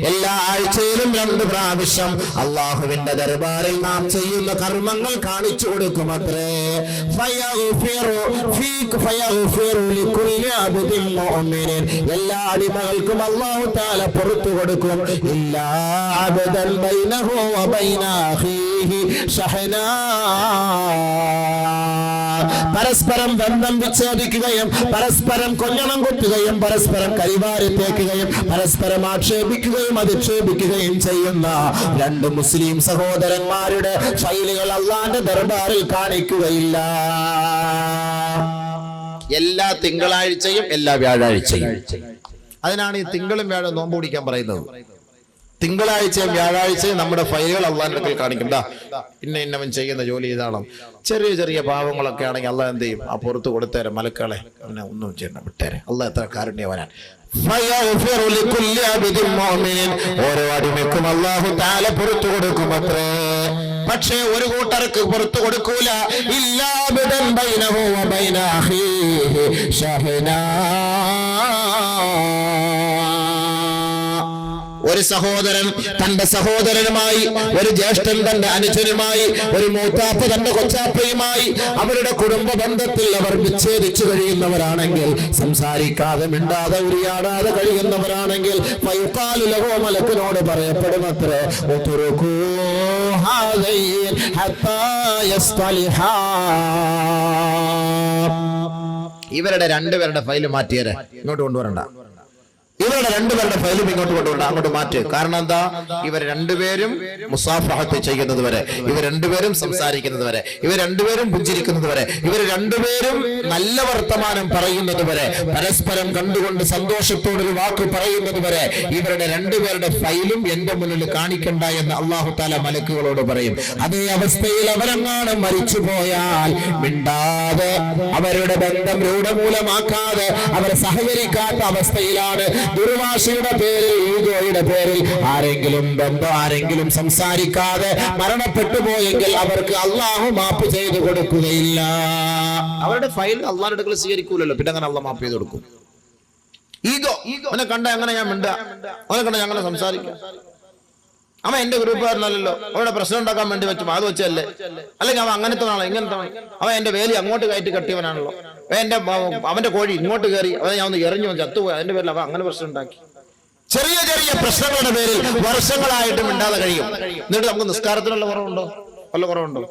എല്ലാ ആഴ്ചയിലും 2 പ്രാവശ്യം അള്ളാഹുവിന്റെ ദർബാറിൽ നാം ചെയ്യുന്ന കർമ്മങ്ങൾ കാണിച്ചു കൊടുക്കും അത്രേ. എല്ലാ അടിമകൾക്കും അല്ലാഹു തആല പുറത്തു കൊടുക്കും. ഇല്ലാ അബ്ദൻ ബൈനഹു വബൈന അഖീഹി ശഹനാ. പരസ്പരം ബന്ധം വിച്ഛേദിക്കുകയും പരസ്പരം കൊഞ്ഞണം കുത്തുകയും പരസ്പരം കരിവാരി തേക്കുകയും പരസ്പരം ആക്ഷേപിക്കുകയും അധിക്ഷേപിക്കുകയും ചെയ്യുന്ന 2 മുസ്ലിം സഹോദരന്മാരുടെ ശൈലികൾ അല്ലാഹുവിന്റെ ദർബാറിൽ കാണിക്കുകയില്ല. എല്ലാ തിങ്കളാഴ്ചയും എല്ലാ വ്യാഴാഴ്ചയും. അതിനാണ് ഈ തിങ്കളും വ്യാഴം നോമ്പ് പിടിക്കാൻ പറയുന്നത്. തിങ്കളാഴ്ചയും വ്യാഴാഴ്ചയും നമ്മുടെ ഫയലുകൾ അള്ളാഹിന്റെ അടുക്കൽ കാണിക്കും. ഇന്നവൻ ചെയ്യുന്ന ജോലി ഇതാണ്. ചെറിയ ചെറിയ പാവങ്ങളൊക്കെ ആണെങ്കിൽ അള്ളാഹ് എന്ത് ചെയ്യും? ആ പുറത്ത് കൊടുത്തേരെ മലക്കളെ, അവനെ ഒന്നും ചെയ്യണം, വിട്ടേരെ. അള്ളാഹ് എത്ര കാരുണ്യവാനാണ്. ഓരോ അടിമയ്ക്കും അല്ലാഹു തആല പുറത്തു കൊടുക്കും അത്രേ. പക്ഷേ ഒരു കൂട്ടർക്ക് പുറത്തു കൊടുക്കൂല. ഇല്ലാ ബിദൻ ബൈനഹു വബൈന അഖീഹി ശഹനാ. ഒരു സഹോദരൻ തന്റെ സഹോദരനുമായി, ഒരു ജ്യേഷ്ഠൻ തന്റെ അനുജനുമായി, ഒരു മൂത്താപ്പ തന്റെ കൊച്ചാപ്പയുമായി അവരുടെ കുടുംബ ബന്ധത്തിൽ അവർ വിച്ഛേദിച്ചു കഴിയുന്നവരാണെങ്കിൽ, സംസാരിക്കാതെ മിണ്ടാതെ ഉരിയാടാതെ കഴിയുന്നവരാണെങ്കിൽ, മലക്കിനോട് പറയപ്പെടുമത്രേ, ഇവരുടെ 2 പേരുടെ ഫയല് മാറ്റിയേരെ, ഇങ്ങോട്ട് കൊണ്ടുവരണ്ട. ഇവരുടെ 2 പേരുടെ ഫയലും ഇങ്ങോട്ട് കൊണ്ടുകൊണ്ട് അങ്ങോട്ട് മാറ്റ്. കാരണം എന്താ? ഇവർ 2 പേരും മുസാഫഹത്ത് ചെയ്യുന്നത് വരെ, ഇവർ 2 പേരും സംസാരിക്കുന്നത് വരെ, ഇവർ 2 പേരും പുഞ്ചിരിക്കുന്നത് വരെ, ഇവർ 2 പേരും നല്ല വർത്തമാനം പറയുന്നത് വരെ, പരസ്പരം കണ്ടുകൊണ്ട് സന്തോഷത്തോടൊരു വാക്ക് പറയുന്നത് വരെ ഇവരുടെ 2 പേരുടെ ഫയലും എന്റെ മുന്നിൽ കാണിക്കണ്ട എന്ന് അല്ലാഹു തആല മലക്കുകളോട് പറയും. അതേ അവസ്ഥയിൽ അവരെങ്ങാണ് മരിച്ചു പോയാൽ മിണ്ടാതെ, അവരുടെ ബന്ധം രൂഢമൂലമാക്കാതെ, അവരെ സഹകരിക്കാത്ത അവസ്ഥയിലാണ്, ദുർവാശയുടെ പേരിൽ, ഈഗോയുടെ പേരിൽ ആരെങ്കിലും സംസാരിക്കാതെ മരണപ്പെട്ടു പോയെങ്കിൽ അവർക്ക് അള്ളാഹു മാപ്പ് ചെയ്ത് കൊടുക്കുകയില്ല. അവരുടെ ഫയൽ അള്ളാഹുവിന്റെ അടുക്കൽ സ്വീകരിക്കൂലല്ലോ, പിന്നെ അങ്ങനെ അള്ളാഹ് മാപ്പ് ചെയ്ത് കൊടുക്കും. ഈഗോ, അവനെ കണ്ട എങ്ങനെ ഞാൻ മിണ്ടാ, അവനെ കണ്ട ഞങ്ങളെ സംസാരിക്കാം, അവൻ എന്റെ ഗ്രൂപ്പുകാരനല്ലോ, അവരുടെ പ്രശ്നം ഉണ്ടാക്കാൻ വേണ്ടി വെച്ചു അത് വെച്ചല്ലേ, അല്ലെങ്കിൽ അവൻ അങ്ങനത്തെ ആണോ ഇങ്ങനത്തെ, അവൻ എന്റെ വേലി അങ്ങോട്ട് കയറ്റി കെട്ടിയവനാണല്ലോ, അവന്റെ കോഴി ഇങ്ങോട്ട് കയറി, അവനെ ഞാൻ ഒന്ന് എറിഞ്ഞു ചത്തുപോയി, അതിന്റെ പേരിൽ അവൻ അങ്ങനെ പ്രശ്നം ഉണ്ടാക്കി. ചെറിയ ചെറിയ പ്രശ്നങ്ങളുടെ പേരിൽ വർഷങ്ങളായിട്ട് മിണ്ടാതെ കഴിയും. എന്നിട്ട് നമുക്ക് നിസ്കാരത്തിനുള്ള കുറവുണ്ടോ? വല്ല കുറവുണ്ടോ?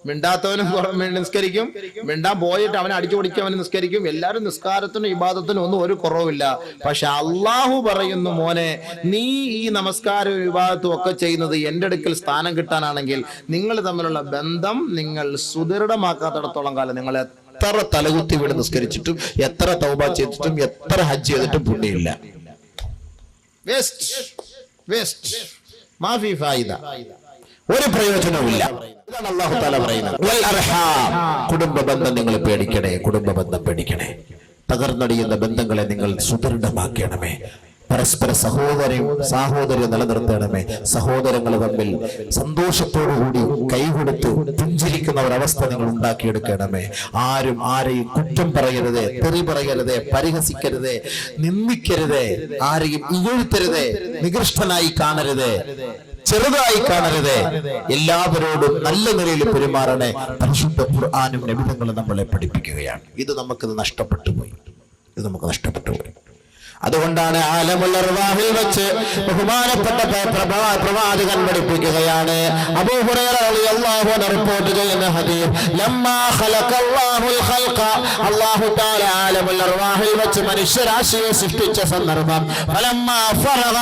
മിണ്ടാത്തവനും നിസ്കരിക്കും, മിണ്ടാൻ പോയിട്ട് അവനെ അടിച്ചു പൊടിക്കും, അവന് നിസ്കരിക്കും. എല്ലാവരും നിസ്കാരത്തിനും ഇബാദത്തിനും ഒന്നും ഒരു കുറവില്ല. പക്ഷെ അള്ളാഹു പറയുന്നു, മോനെ നീ ഈ നമസ്കാരവും ഇബാദത്തും ഒക്കെ ചെയ്യുന്നത് എന്റെ അടുക്കൽ സ്ഥാനം കിട്ടാനാണെങ്കിൽ നിങ്ങൾ തമ്മിലുള്ള ബന്ധം നിങ്ങൾ സുദൃഢമാക്കാത്തിടത്തോളം കാലം നിങ്ങൾ എത്ര തലകുത്തി വീട് നിസ്കരിച്ചിട്ടും എത്ര തൗബ ചെയ്തിട്ടും എത്ര ഹജ്ജ് ചെയ്തിട്ടും പുണ്യമില്ല. വേസ്റ്റ് മാഫി ഫായിദ, ഒരു പ്രയോജനവുമില്ല. ഇതാണ് അല്ലാഹു തആല പറയുന്നത്. വൽ അർഹാം, കുടുംബ ബന്ധം നിങ്ങൾ പേടിക്കണേ, കുടുംബ ബന്ധം പേടിക്കണേ. തകർന്നടിയുന്ന ബന്ധങ്ങളെ നിങ്ങൾ സുദൃഢമാക്കണമേ. പരസ്പര സാഹോദര്യം നിലനിർത്തണമേ. സഹോദരങ്ങൾ തമ്മിൽ സന്തോഷത്തോടുകൂടി കൈകൊടുത്ത് പുഞ്ചിരിക്കുന്ന ഒരവസ്ഥ നിങ്ങൾ ഉണ്ടാക്കിയെടുക്കണമേ. ആരും ആരെയും കുറ്റം പറയരുത്, തെറി പറയരുത്, പരിഹസിക്കരുത്, നിന്ദിക്കരുത്, ആരെയും ഇകഴ്ത്തരുത്, നികൃഷ്ടനായി കാണരുത്, ചെറുതായി കാണരുത്. എല്ലാവരോടും നല്ല നിലയിൽ പെരുമാറണേ. പരിശുദ്ധ ഖുർആനും നബിതങ്ങളും നമ്മളെ പഠിപ്പിക്കുകയാണ്. ഇത് നമുക്ക് നഷ്ടപ്പെട്ടു പോയി. അതുകൊണ്ടാണ് ആലമുൽ അർവാഹിൽ വെച്ച് ബഹുമാനപ്പെട്ട പ്രവാചകൻ പഠിപ്പിക്കുകയാണ്. അബൂ ഹുറൈറ റളിയല്ലാഹു അൻഹു റിപ്പോർട്ട് ചെയ്യുന്ന ഹദീസ്, ലമ്മാ ഖലഖല്ലാഹുൽ ഖൽഖ, അല്ലാഹു തആല ആലമുൽ അർവാഹിൽ വെച്ച് മനുഷ്യരാശിയെ സൃഷ്ടിച്ച സന്ദർഭം, ഫലമ്മാ ഫറഗ,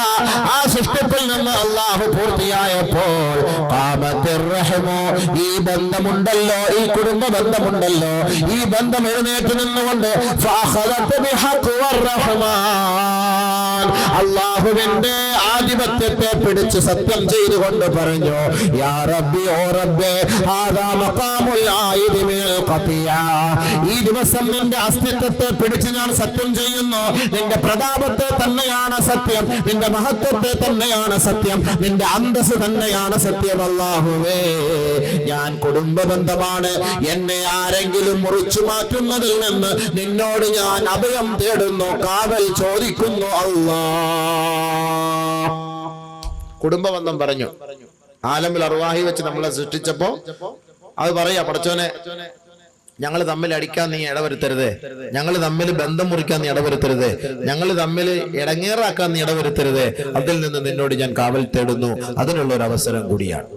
ആ സൃഷ്ടിപ്പിൽ നിന്ന് അല്ലാഹു പൂർത്തിയായപ്പോൾ, ഖാമത്തിർ റഹ്മു, ഈ ബന്ധമുണ്ടല്ലോ, ഈ കുടുംബ ബന്ധമുണ്ടല്ലോ, ഈ ബന്ധം എഴുന്നേറ്റ് നിന്നുകൊണ്ട് ഫഅഖദത ബിഹഖ് വർ-റഹ്മാൻ, അല്ലാഹുവിന്റെ ആധിപത്യത്തെ പിടിച്ച് സത്യം ചെയ്തുകൊണ്ട് പറഞ്ഞു, യാ റബ്ബി, ഓ റബ്ബേ, ഹാദാ മഖാമുൽ ആയിദി മിനൽ ഖതിയ, ഈ ദിവസം നിന്റെ അസ്തിത്വത്തെ പിടിച്ച് ഞാൻ സത്യം ചെയ്യുന്നു. നിന്റെ പ്രതാപത്തെ തന്നെയാണ് സത്യം, നിന്റെ മഹത്വത്തെ തന്നെയാണ് സത്യം, നിന്റെ അന്തസ്സ് തന്നെയാണ് സത്യം. അല്ലാഹുവേ, ഞാൻ കുടുംബ ബന്ധമാണ്, എന്നെ ആരെങ്കിലും മുറിച്ചു മാറ്റുന്നതിൽ നിന്ന് നിന്നോട് ഞാൻ അഭയം തേടുന്നു, കാവൽ ചോദിക്കുന്നു അല്ലാ. കുടുംബ ബന്ധം പറഞ്ഞു. ആലമുൽ അർവാഹി വെച്ച് നമ്മളെ സൃഷ്ടിച്ചപ്പോ അത് പറയാ, പടച്ചോനെ, ഞങ്ങൾ തമ്മിൽ അടിക്കാൻ നീ ഇടവരുത്തരുത്, ഞങ്ങൾ തമ്മിൽ ബന്ധം മുറിക്കാൻ നീ ഇടവരുത്തരുത്, ഞങ്ങൾ തമ്മിൽ ഇടങ്ങേറാക്കാൻ നീ ഇടവരുത്തരുത്, അതിൽ നിന്ന് നിന്നോട് ഞാൻ കാവൽ തേടുന്നു. അതിനുള്ള ഒരു അവസരം കൂടിയാണ്.